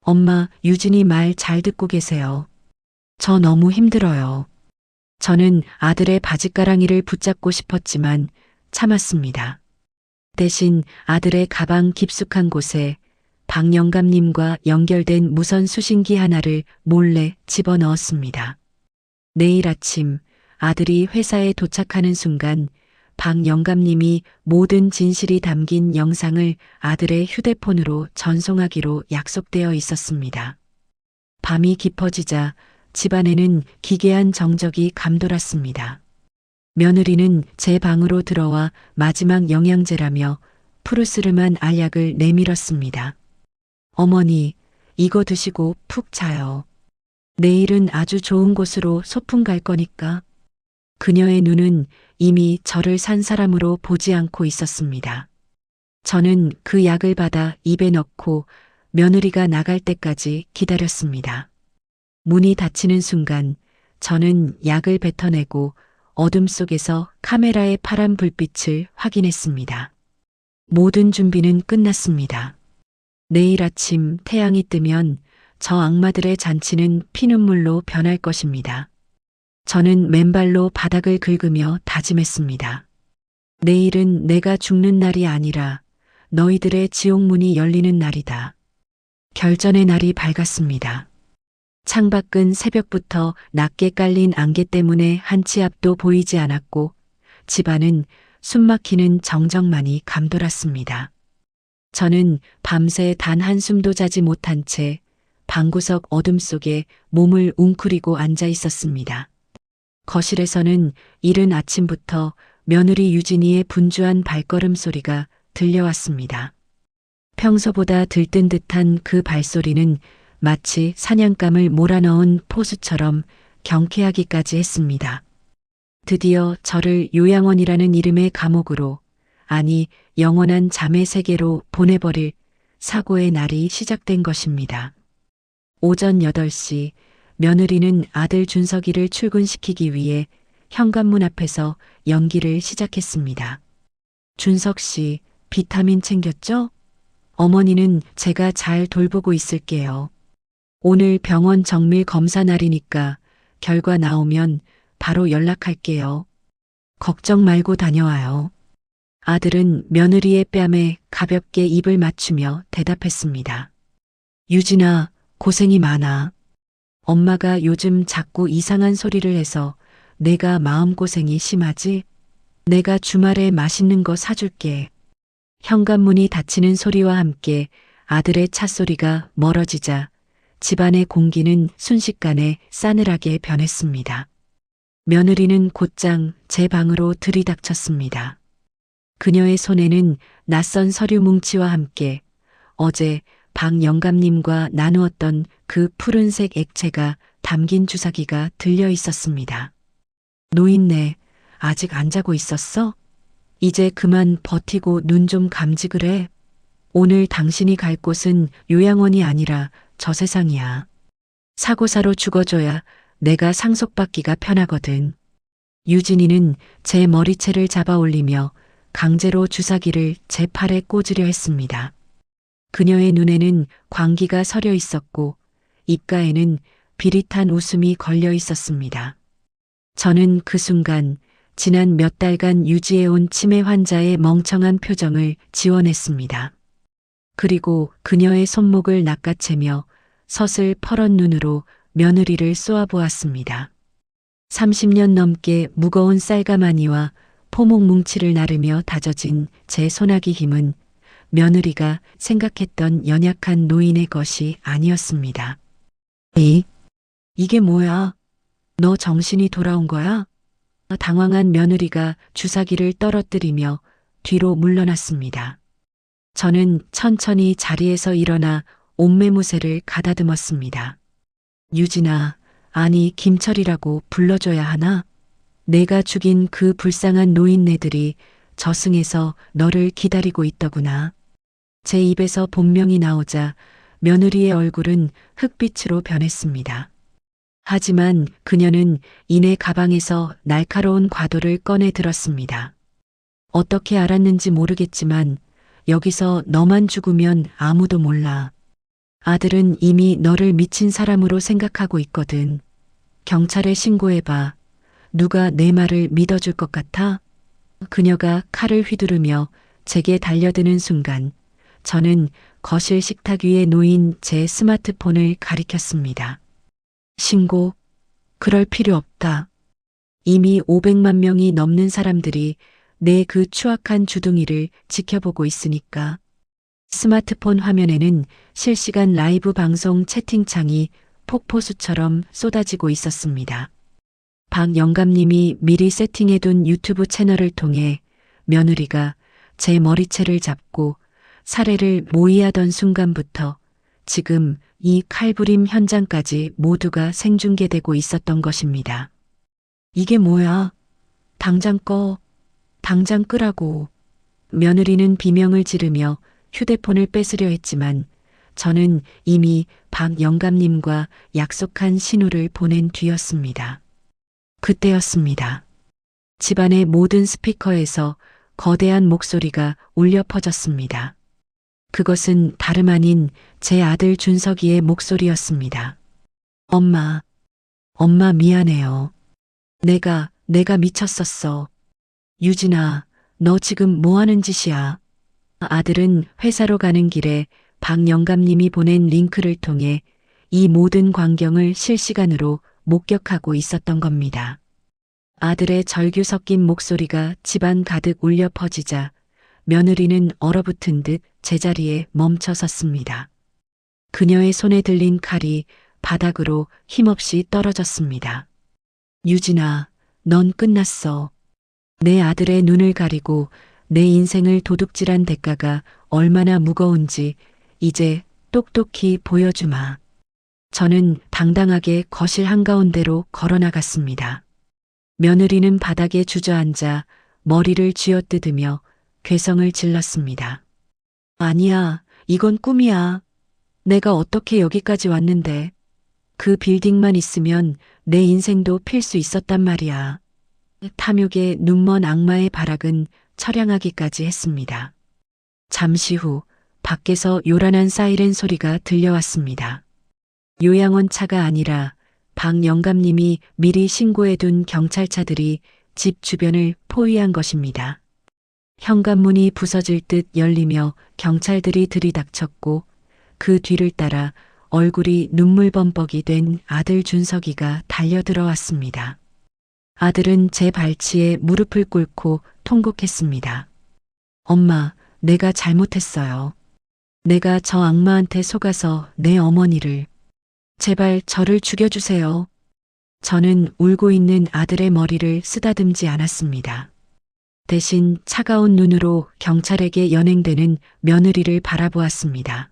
엄마, 유진이 말 잘 듣고 계세요. 저 너무 힘들어요. 저는 아들의 바짓가랑이를 붙잡고 싶었지만 참았습니다. 대신 아들의 가방 깊숙한 곳에 박 영감님과 연결된 무선 수신기 하나를 몰래 집어넣었습니다. 내일 아침 아들이 회사에 도착하는 순간 박 영감님이 모든 진실이 담긴 영상을 아들의 휴대폰으로 전송하기로 약속되어 있었습니다. 밤이 깊어지자 집안에는 기괴한 정적이 감돌았습니다. 며느리는 제 방으로 들어와 마지막 영양제라며 푸르스름한 알약을 내밀었습니다. 어머니, 이거 드시고 푹 자요. 내일은 아주 좋은 곳으로 소풍 갈 거니까. 그녀의 눈은 이미 저를 산 사람으로 보지 않고 있었습니다. 저는 그 약을 받아 입에 넣고 며느리가 나갈 때까지 기다렸습니다. 문이 닫히는 순간 저는 약을 뱉어내고 어둠 속에서 카메라의 파란 불빛을 확인했습니다. 모든 준비는 끝났습니다. 내일 아침 태양이 뜨면 저 악마들의 잔치는 피눈물로 변할 것입니다. 저는 맨발로 바닥을 긁으며 다짐했습니다. 내일은 내가 죽는 날이 아니라 너희들의 지옥문이 열리는 날이다. 결전의 날이 밝았습니다. 창밖은 새벽부터 낮게 깔린 안개 때문에 한 치 앞도 보이지 않았고 집안은 숨막히는 정적만이 감돌았습니다. 저는 밤새 단 한숨도 자지 못한 채 방구석 어둠 속에 몸을 웅크리고 앉아 있었습니다. 거실에서는 이른 아침부터 며느리 유진이의 분주한 발걸음 소리가 들려왔습니다. 평소보다 들뜬 듯한 그 발소리는 마치 사냥감을 몰아넣은 포수처럼 경쾌하기까지 했습니다. 드디어 저를 요양원이라는 이름의 감옥으로, 아니 영원한 잠의 세계로 보내버릴 사고의 날이 시작된 것입니다. 오전 8시 며느리는 아들 준석이를 출근시키기 위해 현관문 앞에서 연기를 시작했습니다. 준석 씨, 비타민 챙겼죠? 어머니는 제가 잘 돌보고 있을게요. 오늘 병원 정밀 검사 날이니까 결과 나오면 바로 연락할게요. 걱정 말고 다녀와요. 아들은 며느리의 뺨에 가볍게 입을 맞추며 대답했습니다. 유진아, 고생이 많아. 엄마가 요즘 자꾸 이상한 소리를 해서 내가 마음고생이 심하지? 내가 주말에 맛있는 거 사줄게. 현관문이 닫히는 소리와 함께 아들의 찻소리가 멀어지자 집안의 공기는 순식간에 싸늘하게 변했습니다. 며느리는 곧장 제 방으로 들이닥쳤습니다. 그녀의 손에는 낯선 서류 뭉치와 함께 어제 박 영감님과 나누었던 그 푸른색 액체가 담긴 주사기가 들려 있었습니다. 노인네, 아직 안 자고 있었어? 이제 그만 버티고 눈 좀 감직을 해. 오늘 당신이 갈 곳은 요양원이 아니라 저 세상이야. 사고사로 죽어줘야 내가 상속받기가 편하거든. 유진이는 제 머리채를 잡아 올리며 강제로 주사기를 제 팔에 꽂으려 했습니다. 그녀의 눈에는 광기가 서려 있었고 입가에는 비릿한 웃음이 걸려 있었습니다. 저는 그 순간 지난 몇 달간 유지해온 치매 환자의 멍청한 표정을 지워냈습니다. 그리고 그녀의 손목을 낚아채며 서슬 퍼런 눈으로 며느리를 쏘아보았습니다. 30년 넘게 무거운 쌀가마니와 포목 뭉치를 나르며 다져진 제 소나기 힘은 며느리가 생각했던 연약한 노인의 것이 아니었습니다. 이게 뭐야? 너 정신이 돌아온 거야? 당황한 며느리가 주사기를 떨어뜨리며 뒤로 물러났습니다. 저는 천천히 자리에서 일어나 옷매무새를 가다듬었습니다. 유진아, 아니 김철이라고 불러줘야 하나? 내가 죽인 그 불쌍한 노인네들이 저승에서 너를 기다리고 있더구나. 제 입에서 본명이 나오자 며느리의 얼굴은 흑빛으로 변했습니다. 하지만 그녀는 이내 가방에서 날카로운 과도를 꺼내 들었습니다. 어떻게 알았는지 모르겠지만 여기서 너만 죽으면 아무도 몰라. 아들은 이미 너를 미친 사람으로 생각하고 있거든. 경찰에 신고해봐. 누가 내 말을 믿어줄 것 같아? 그녀가 칼을 휘두르며 제게 달려드는 순간 저는 거실 식탁 위에 놓인 제 스마트폰을 가리켰습니다. 신고? 그럴 필요 없다. 이미 500만 명이 넘는 사람들이 내 그 추악한 주둥이를 지켜보고 있으니까. 스마트폰 화면에는 실시간 라이브 방송 채팅창이 폭포수처럼 쏟아지고 있었습니다. 박 영감님이 미리 세팅해둔 유튜브 채널을 통해 며느리가 제 머리채를 잡고 살해를 모의하던 순간부터 지금 이 칼부림 현장까지 모두가 생중계되고 있었던 것입니다. 이게 뭐야? 당장 꺼. 당장 끄라고. 며느리는 비명을 지르며 휴대폰을 뺏으려 했지만 저는 이미 박 영감님과 약속한 신호를 보낸 뒤였습니다. 그때였습니다. 집안의 모든 스피커에서 거대한 목소리가 울려 퍼졌습니다. 그것은 다름 아닌 제 아들 준석이의 목소리였습니다. 엄마 미안해요. 내가 미쳤었어. 유진아, 너 지금 뭐 하는 짓이야? 아들은 회사로 가는 길에 박 영감님이 보낸 링크를 통해 이 모든 광경을 실시간으로 목격하고 있었던 겁니다. 아들의 절규 섞인 목소리가 집안 가득 울려 퍼지자 며느리는 얼어붙은 듯 제자리에 멈춰 섰습니다. 그녀의 손에 들린 칼이 바닥으로 힘없이 떨어졌습니다. 유진아, 넌 끝났어. 내 아들의 눈을 가리고 내 인생을 도둑질한 대가가 얼마나 무거운지 이제 똑똑히 보여주마. 저는 당당하게 거실 한가운데로 걸어나갔습니다. 며느리는 바닥에 주저앉아 머리를 쥐어뜯으며 괴성을 질렀습니다. 아니야, 이건 꿈이야. 내가 어떻게 여기까지 왔는데. 그 빌딩만 있으면 내 인생도 필 수 있었단 말이야. 탐욕의 눈먼 악마의 발악은 처량하기까지 했습니다. 잠시 후 밖에서 요란한 사이렌 소리가 들려왔습니다. 요양원 차가 아니라 박 영감님이 미리 신고해둔 경찰차들이 집 주변을 포위한 것입니다. 현관문이 부서질 듯 열리며 경찰들이 들이닥쳤고 그 뒤를 따라 얼굴이 눈물범벅이 된 아들 준석이가 달려들어왔습니다. 아들은 제 발치에 무릎을 꿇고 통곡했습니다. 엄마, 내가 잘못했어요. 내가 저 악마한테 속아서 내 어머니를. 제발 저를 죽여주세요. 저는 울고 있는 아들의 머리를 쓰다듬지 않았습니다. 대신 차가운 눈으로 경찰에게 연행되는 며느리를 바라보았습니다.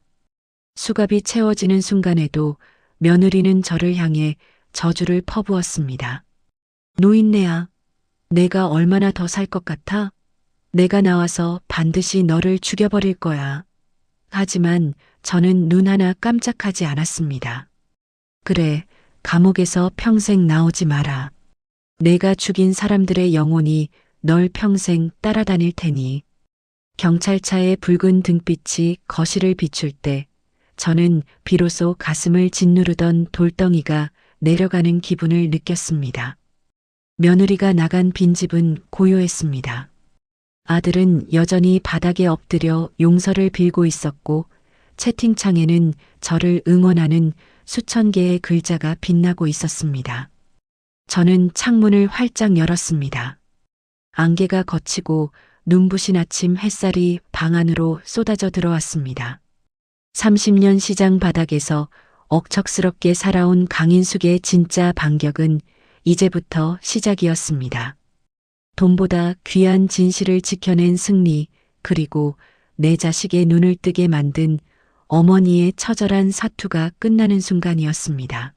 수갑이 채워지는 순간에도 며느리는 저를 향해 저주를 퍼부었습니다. 노인네야, 내가 얼마나 더 살 것 같아? 내가 나와서 반드시 너를 죽여버릴 거야. 하지만 저는 눈 하나 깜짝하지 않았습니다. 그래, 감옥에서 평생 나오지 마라. 내가 죽인 사람들의 영혼이 널 평생 따라다닐 테니. 경찰차의 붉은 등빛이 거실을 비출 때 저는 비로소 가슴을 짓누르던 돌덩이가 내려가는 기분을 느꼈습니다. 며느리가 나간 빈집은 고요했습니다. 아들은 여전히 바닥에 엎드려 용서를 빌고 있었고 채팅창에는 저를 응원하는 수천 개의 글자가 빛나고 있었습니다. 저는 창문을 활짝 열었습니다. 안개가 걷히고 눈부신 아침 햇살이 방 안으로 쏟아져 들어왔습니다. 30년 시장 바닥에서 억척스럽게 살아온 강인숙의 진짜 반격은 이제부터 시작이었습니다. 돈보다 귀한 진실을 지켜낸 승리, 그리고 내 자식의 눈을 뜨게 만든 어머니의 처절한 사투가 끝나는 순간이었습니다.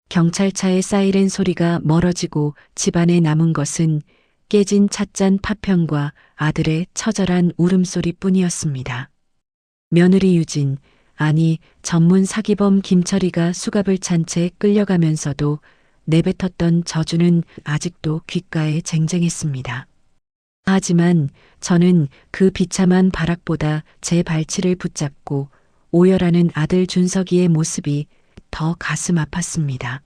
경찰차의 사이렌 소리가 멀어지고 집안에 남은 것은 깨진 찻잔 파편과 아들의 처절한 울음소리뿐이었습니다. 며느리 유진, 아니 전문 사기범 김철이가 수갑을 찬 채 끌려가면서도 내뱉었던 저주는 아직도 귓가에 쟁쟁했습니다. 하지만 저는 그 비참한 발악보다 제 발치를 붙잡고 오열하는 아들 준석이의 모습이 더 가슴 아팠습니다.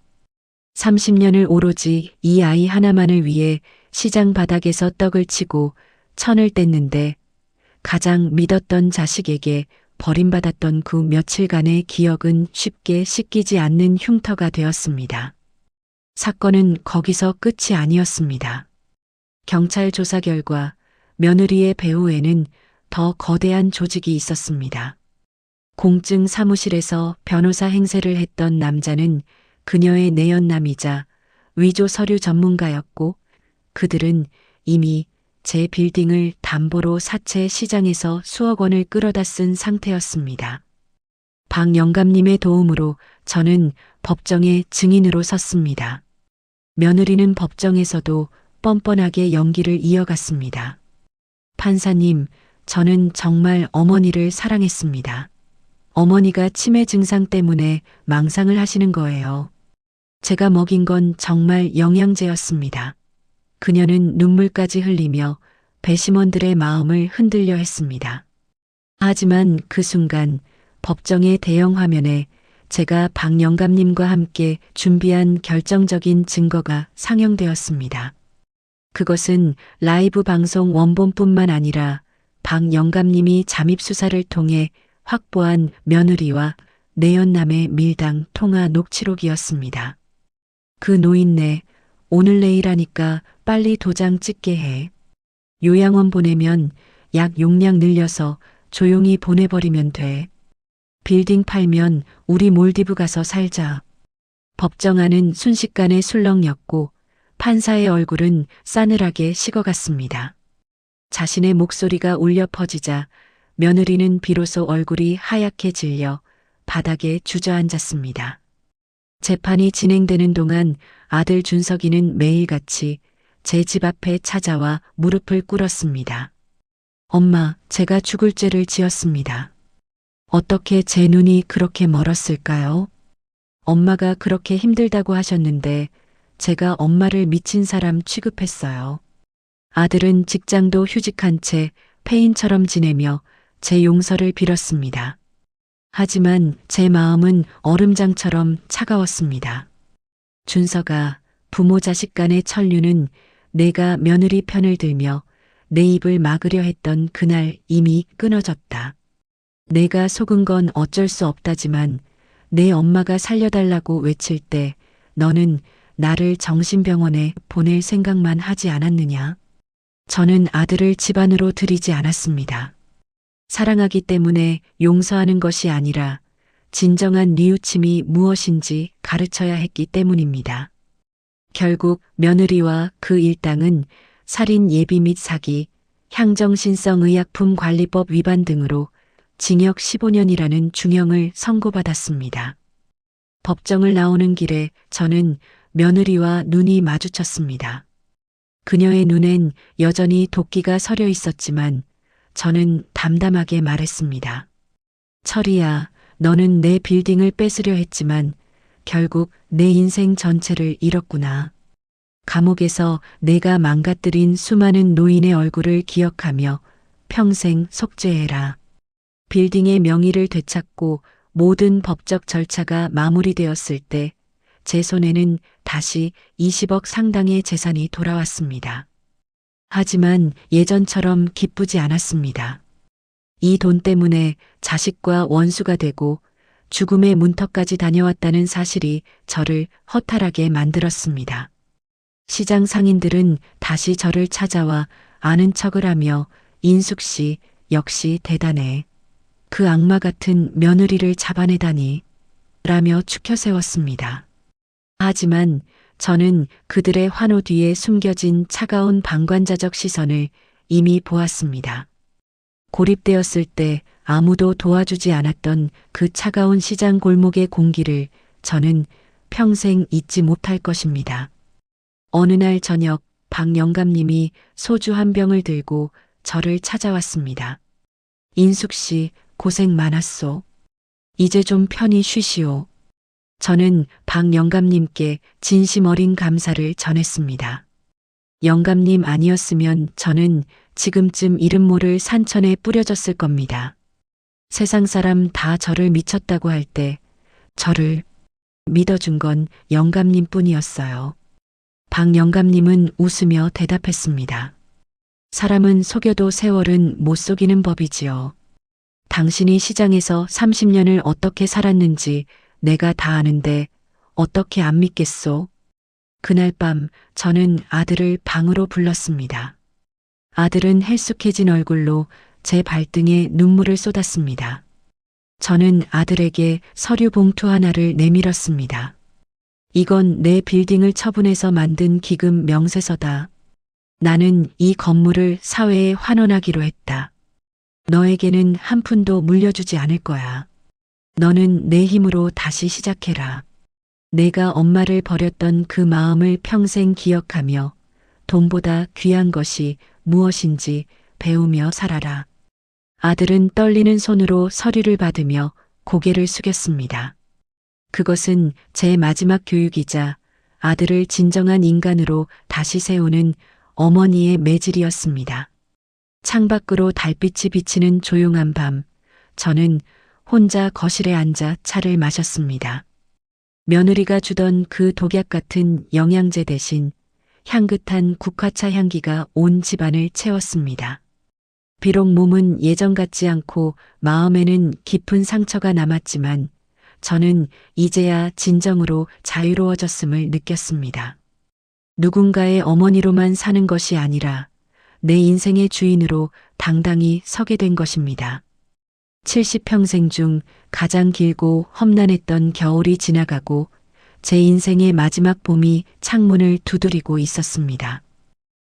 30년을 오로지 이 아이 하나만을 위해 시장 바닥에서 떡을 치고 천을 뗐는데 가장 믿었던 자식에게 버림받았던 그 며칠간의 기억은 쉽게 씻기지 않는 흉터가 되었습니다. 사건은 거기서 끝이 아니었습니다. 경찰 조사 결과 며느리의 배후에는 더 거대한 조직이 있었습니다. 공증 사무실에서 변호사 행세를 했던 남자는 그녀의 내연남이자 위조 서류 전문가였고 그들은 이미 제 빌딩을 담보로 사채 시장에서 수억 원을 끌어다 쓴 상태였습니다. 박 영감님의 도움으로 저는 법정의 증인으로 섰습니다. 며느리는 법정에서도 뻔뻔하게 연기를 이어갔습니다. 판사님, 저는 정말 어머니를 사랑했습니다. 어머니가 치매 증상 때문에 망상을 하시는 거예요. 제가 먹인 건 정말 영양제였습니다. 그녀는 눈물까지 흘리며 배심원들의 마음을 흔들려 했습니다. 하지만 그 순간 법정의 대형 화면에 제가 박 영감님과 함께 준비한 결정적인 증거가 상영되었습니다. 그것은 라이브 방송 원본뿐만 아니라 박 영감님이 잠입수사를 통해 확보한 며느리와 내연남의 밀당 통화 녹취록이었습니다. 그 노인네, 오늘 내일 하니까 빨리 도장 찍게 해. 요양원 보내면 약 용량 늘려서 조용히 보내버리면 돼. 빌딩 팔면 우리 몰디브 가서 살자. 법정 안은 순식간에 술렁였고 판사의 얼굴은 싸늘하게 식어갔습니다. 자신의 목소리가 울려 퍼지자 며느리는 비로소 얼굴이 하얗게 질려 바닥에 주저앉았습니다. 재판이 진행되는 동안 아들 준석이는 매일같이 제 집 앞에 찾아와 무릎을 꿇었습니다. 엄마, 제가 죽을 죄를 지었습니다. 어떻게 제 눈이 그렇게 멀었을까요? 엄마가 그렇게 힘들다고 하셨는데 제가 엄마를 미친 사람 취급했어요. 아들은 직장도 휴직한 채 폐인처럼 지내며 제 용서를 빌었습니다. 하지만 제 마음은 얼음장처럼 차가웠습니다. 준석아, 부모 자식 간의 천류는 내가 며느리 편을 들며 내 입을 막으려 했던 그날 이미 끊어졌다. 내가 속은 건 어쩔 수 없다지만 내 엄마가 살려달라고 외칠 때 너는 나를 정신병원에 보낼 생각만 하지 않았느냐? 저는 아들을 집안으로 들이지 않았습니다. 사랑하기 때문에 용서하는 것이 아니라 진정한 뉘우침이 무엇인지 가르쳐야 했기 때문입니다. 결국 며느리와 그 일당은 살인 예비 및 사기, 향정신성의약품관리법 위반 등으로 징역 15년이라는 중형을 선고받았습니다. 법정을 나오는 길에 저는 며느리와 눈이 마주쳤습니다. 그녀의 눈엔 여전히 도끼가 서려 있었지만 저는 담담하게 말했습니다. 철이야, 너는 내 빌딩을 뺏으려 했지만 결국 내 인생 전체를 잃었구나. 감옥에서 내가 망가뜨린 수많은 노인의 얼굴을 기억하며 평생 속죄해라. 빌딩의 명의를 되찾고 모든 법적 절차가 마무리되었을 때 제 손에는 다시 20억 상당의 재산이 돌아왔습니다. 하지만 예전처럼 기쁘지 않았습니다. 이 돈 때문에 자식과 원수가 되고 죽음의 문턱까지 다녀왔다는 사실이 저를 허탈하게 만들었습니다. 시장 상인들은 다시 저를 찾아와 아는 척을 하며 인숙 씨 역시 대단해. 그 악마 같은 며느리를 잡아내다니 라며 추켜 세웠습니다. 하지만 저는 그들의 환호 뒤에 숨겨진 차가운 방관자적 시선을 이미 보았습니다. 고립되었을 때 아무도 도와주지 않았던 그 차가운 시장 골목의 공기를 저는 평생 잊지 못할 것입니다. 어느 날 저녁 박 영감님이 소주 한 병을 들고 저를 찾아왔습니다. 인숙 씨 고생 많았소. 이제 좀 편히 쉬시오. 저는 박 영감님께 진심 어린 감사를 전했습니다. 영감님 아니었으면 저는 지금쯤 이름 모를 산천에 뿌려졌을 겁니다. 세상 사람 다 저를 미쳤다고 할 때 저를 믿어준 건 영감님 뿐이었어요. 박 영감님은 웃으며 대답했습니다. 사람은 속여도 세월은 못 속이는 법이지요. 당신이 시장에서 30년을 어떻게 살았는지 내가 다 아는데 어떻게 안 믿겠소? 그날 밤 저는 아들을 방으로 불렀습니다. 아들은 헬쑥해진 얼굴로 제 발등에 눈물을 쏟았습니다. 저는 아들에게 서류 봉투 하나를 내밀었습니다. 이건 내 빌딩을 처분해서 만든 기금 명세서다. 나는 이 건물을 사회에 환원하기로 했다. 너에게는 한 푼도 물려주지 않을 거야. 너는 내 힘으로 다시 시작해라. 내가 엄마를 버렸던 그 마음을 평생 기억하며 돈보다 귀한 것이 무엇인지 배우며 살아라. 아들은 떨리는 손으로 서류를 받으며 고개를 숙였습니다. 그것은 제 마지막 교육이자 아들을 진정한 인간으로 다시 세우는 어머니의 매질이었습니다. 창밖으로 달빛이 비치는 조용한 밤, 저는 혼자 거실에 앉아 차를 마셨습니다. 며느리가 주던 그 독약 같은 영양제 대신 향긋한 국화차 향기가 온 집안을 채웠습니다. 비록 몸은 예전 같지 않고 마음에는 깊은 상처가 남았지만 저는 이제야 진정으로 자유로워졌음을 느꼈습니다. 누군가의 어머니로만 사는 것이 아니라 내 인생의 주인으로 당당히 서게 된 것입니다. 70평생 중 가장 길고 험난했던 겨울이 지나가고 제 인생의 마지막 봄이 창문을 두드리고 있었습니다.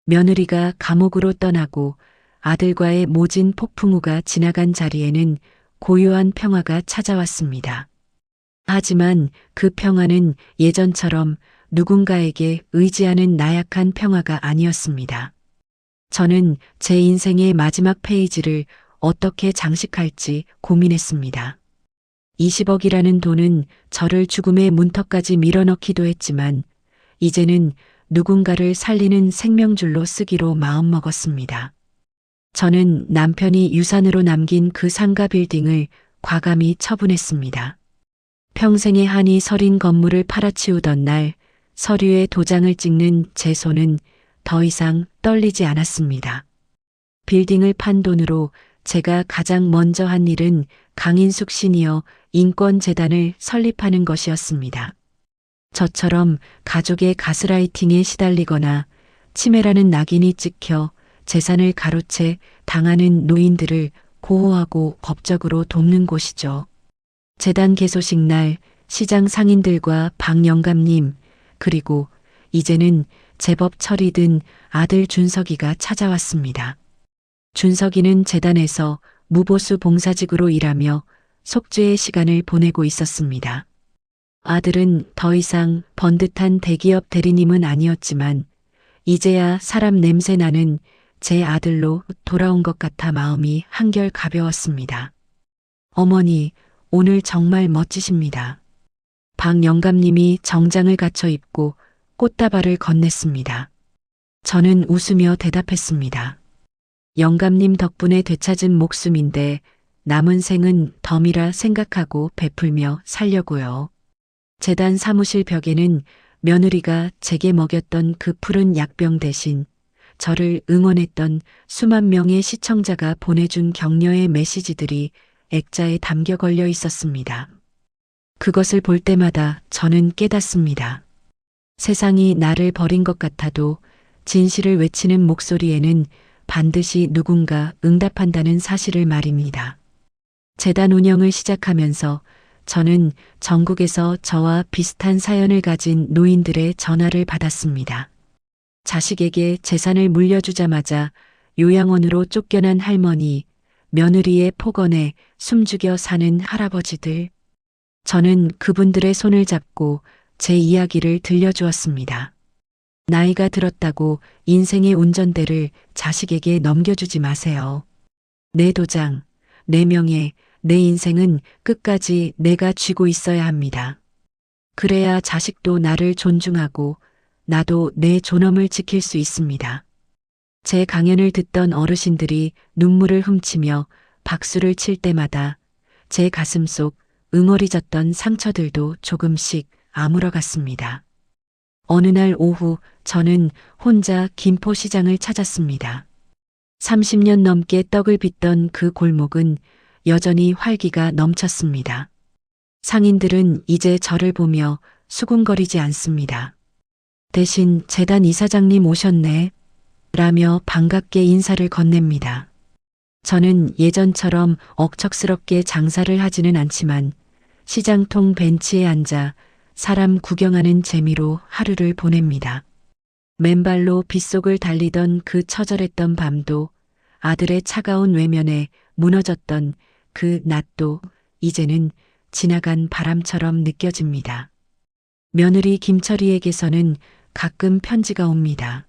며느리가 감옥으로 떠나고 아들과의 모진 폭풍우가 지나간 자리에는 고요한 평화가 찾아왔습니다. 하지만 그 평화는 예전처럼 누군가에게 의지하는 나약한 평화가 아니었습니다. 저는 제 인생의 마지막 페이지를 어떻게 장식할지 고민했습니다. 20억이라는 돈은 저를 죽음의 문턱까지 밀어넣기도 했지만 이제는 누군가를 살리는 생명줄로 쓰기로 마음먹었습니다. 저는 남편이 유산으로 남긴 그 상가 빌딩을 과감히 처분했습니다. 평생의 한이 서린 건물을 팔아치우던 날 서류에 도장을 찍는 제 손은 더 이상 떨리지 않았습니다. 빌딩을 판 돈으로 제가 가장 먼저 한 일은 강인숙 시니어 인권재단을 설립하는 것이었습니다. 저처럼 가족의 가스라이팅에 시달리거나 치매라는 낙인이 찍혀 재산을 가로채 당하는 노인들을 보호하고 법적으로 돕는 곳이죠. 재단 개소식 날 시장 상인들과 박 영감님, 그리고 이제는 제법 철이 든 아들 준석이가 찾아왔습니다. 준석이는 재단에서 무보수 봉사직으로 일하며 속죄의 시간을 보내고 있었습니다. 아들은 더 이상 번듯한 대기업 대리님은 아니었지만 이제야 사람 냄새 나는 제 아들로 돌아온 것 같아 마음이 한결 가벼웠습니다. 어머니, 오늘 정말 멋지십니다. 박 영감님이 정장을 갖춰 입고 꽃다발을 건넸습니다. 저는 웃으며 대답했습니다. 영감님 덕분에 되찾은 목숨인데 남은 생은 덤이라 생각하고 베풀며 살려고요. 재단 사무실 벽에는 며느리가 제게 먹였던 그 푸른 약병 대신 저를 응원했던 수만 명의 시청자가 보내준 격려의 메시지들이 액자에 담겨 걸려 있었습니다. 그것을 볼 때마다 저는 깨닫습니다. 세상이 나를 버린 것 같아도 진실을 외치는 목소리에는 반드시 누군가 응답한다는 사실을 말입니다. 재단 운영을 시작하면서 저는 전국에서 저와 비슷한 사연을 가진 노인들의 전화를 받았습니다. 자식에게 재산을 물려주자마자 요양원으로 쫓겨난 할머니, 며느리의 폭언에 숨죽여 사는 할아버지들. 저는 그분들의 손을 잡고 제 이야기를 들려주었습니다. 나이가 들었다고 인생의 운전대를 자식에게 넘겨주지 마세요. 내 도장, 내 명예, 내 인생은 끝까지 내가 쥐고 있어야 합니다. 그래야 자식도 나를 존중하고 나도 내 존엄을 지킬 수 있습니다. 제 강연을 듣던 어르신들이 눈물을 훔치며 박수를 칠 때마다 제 가슴 속 응어리졌던 상처들도 조금씩 아물어갔습니다. 어느 날 오후 저는 혼자 김포시장을 찾았습니다. 30년 넘게 떡을 빚던 그 골목은 여전히 활기가 넘쳤습니다. 상인들은 이제 저를 보며 수군거리지 않습니다. 대신 재단 이사장님 오셨네 라며 반갑게 인사를 건넵니다. 저는 예전처럼 억척스럽게 장사를 하지는 않지만 시장통 벤치에 앉아 사람 구경하는 재미로 하루를 보냅니다. 맨발로 빗속을 달리던 그 처절했던 밤도 아들의 차가운 외면에 무너졌던 그 낮도 이제는 지나간 바람처럼 느껴집니다. 며느리 김철희에게서는 가끔 편지가 옵니다.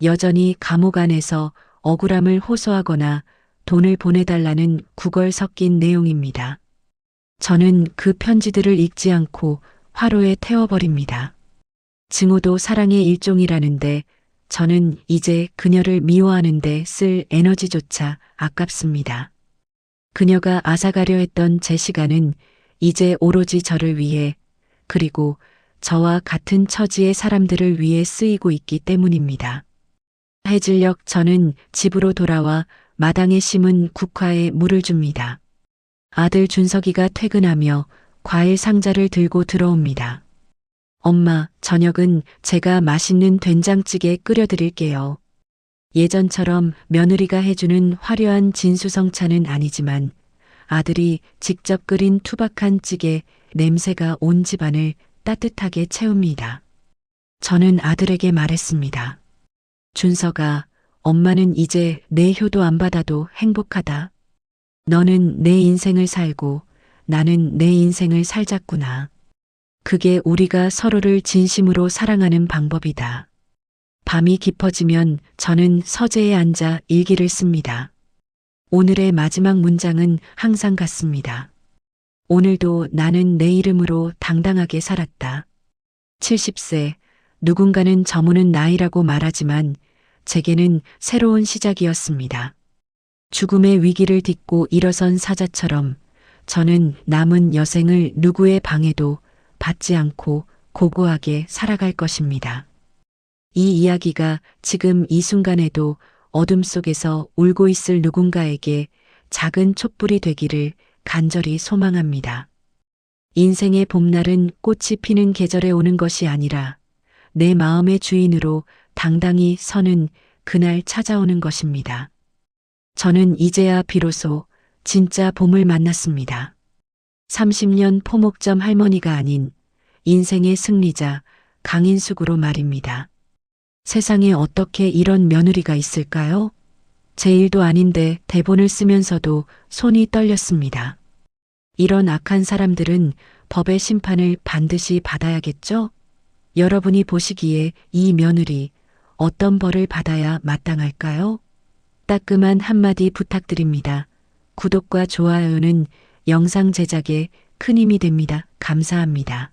여전히 감옥 안에서 억울함을 호소하거나 돈을 보내달라는 구걸 섞인 내용입니다. 저는 그 편지들을 읽지 않고 화로에 태워버립니다. 증오도 사랑의 일종이라는데 저는 이제 그녀를 미워하는데 쓸 에너지조차 아깝습니다. 그녀가 앗아가려 했던 제 시간은 이제 오로지 저를 위해 그리고 저와 같은 처지의 사람들을 위해 쓰이고 있기 때문입니다. 해질녘 저는 집으로 돌아와 마당에 심은 국화에 물을 줍니다. 아들 준석이가 퇴근하며 과일 상자를 들고 들어옵니다. 엄마, 저녁은 제가 맛있는 된장찌개 끓여드릴게요. 예전처럼 며느리가 해주는 화려한 진수성찬은 아니지만 아들이 직접 끓인 투박한 찌개 냄새가 온 집안을 따뜻하게 채웁니다. 저는 아들에게 말했습니다. 준석아, 엄마는 이제 내 효도 안 받아도 행복하다. 너는 내 인생을 살고 나는 내 인생을 살자꾸나. 그게 우리가 서로를 진심으로 사랑하는 방법이다. 밤이 깊어지면 저는 서재에 앉아 일기를 씁니다. 오늘의 마지막 문장은 항상 같습니다. 오늘도 나는 내 이름으로 당당하게 살았다. 70세, 누군가는 저무는 나이라고 말하지만 제게는 새로운 시작이었습니다. 죽음의 위기를 딛고 일어선 사자처럼 저는 남은 여생을 누구의 방해도 받지 않고 고고하게 살아갈 것입니다. 이 이야기가 지금 이 순간에도 어둠 속에서 울고 있을 누군가에게 작은 촛불이 되기를 간절히 소망합니다. 인생의 봄날은 꽃이 피는 계절에 오는 것이 아니라 내 마음의 주인으로 당당히 서는 그날 찾아오는 것입니다. 저는 이제야 비로소 진짜 봄을 만났습니다. 30년 포목점 할머니가 아닌 인생의 승리자 강인숙으로 말입니다. 세상에 어떻게 이런 며느리가 있을까요? 제 일도 아닌데 대본을 쓰면서도 손이 떨렸습니다. 이런 악한 사람들은 법의 심판을 반드시 받아야겠죠? 여러분이 보시기에 이 며느리 어떤 벌을 받아야 마땅할까요? 따끔한 한마디 부탁드립니다. 구독과 좋아요는 영상 제작에 큰 힘이 됩니다. 감사합니다.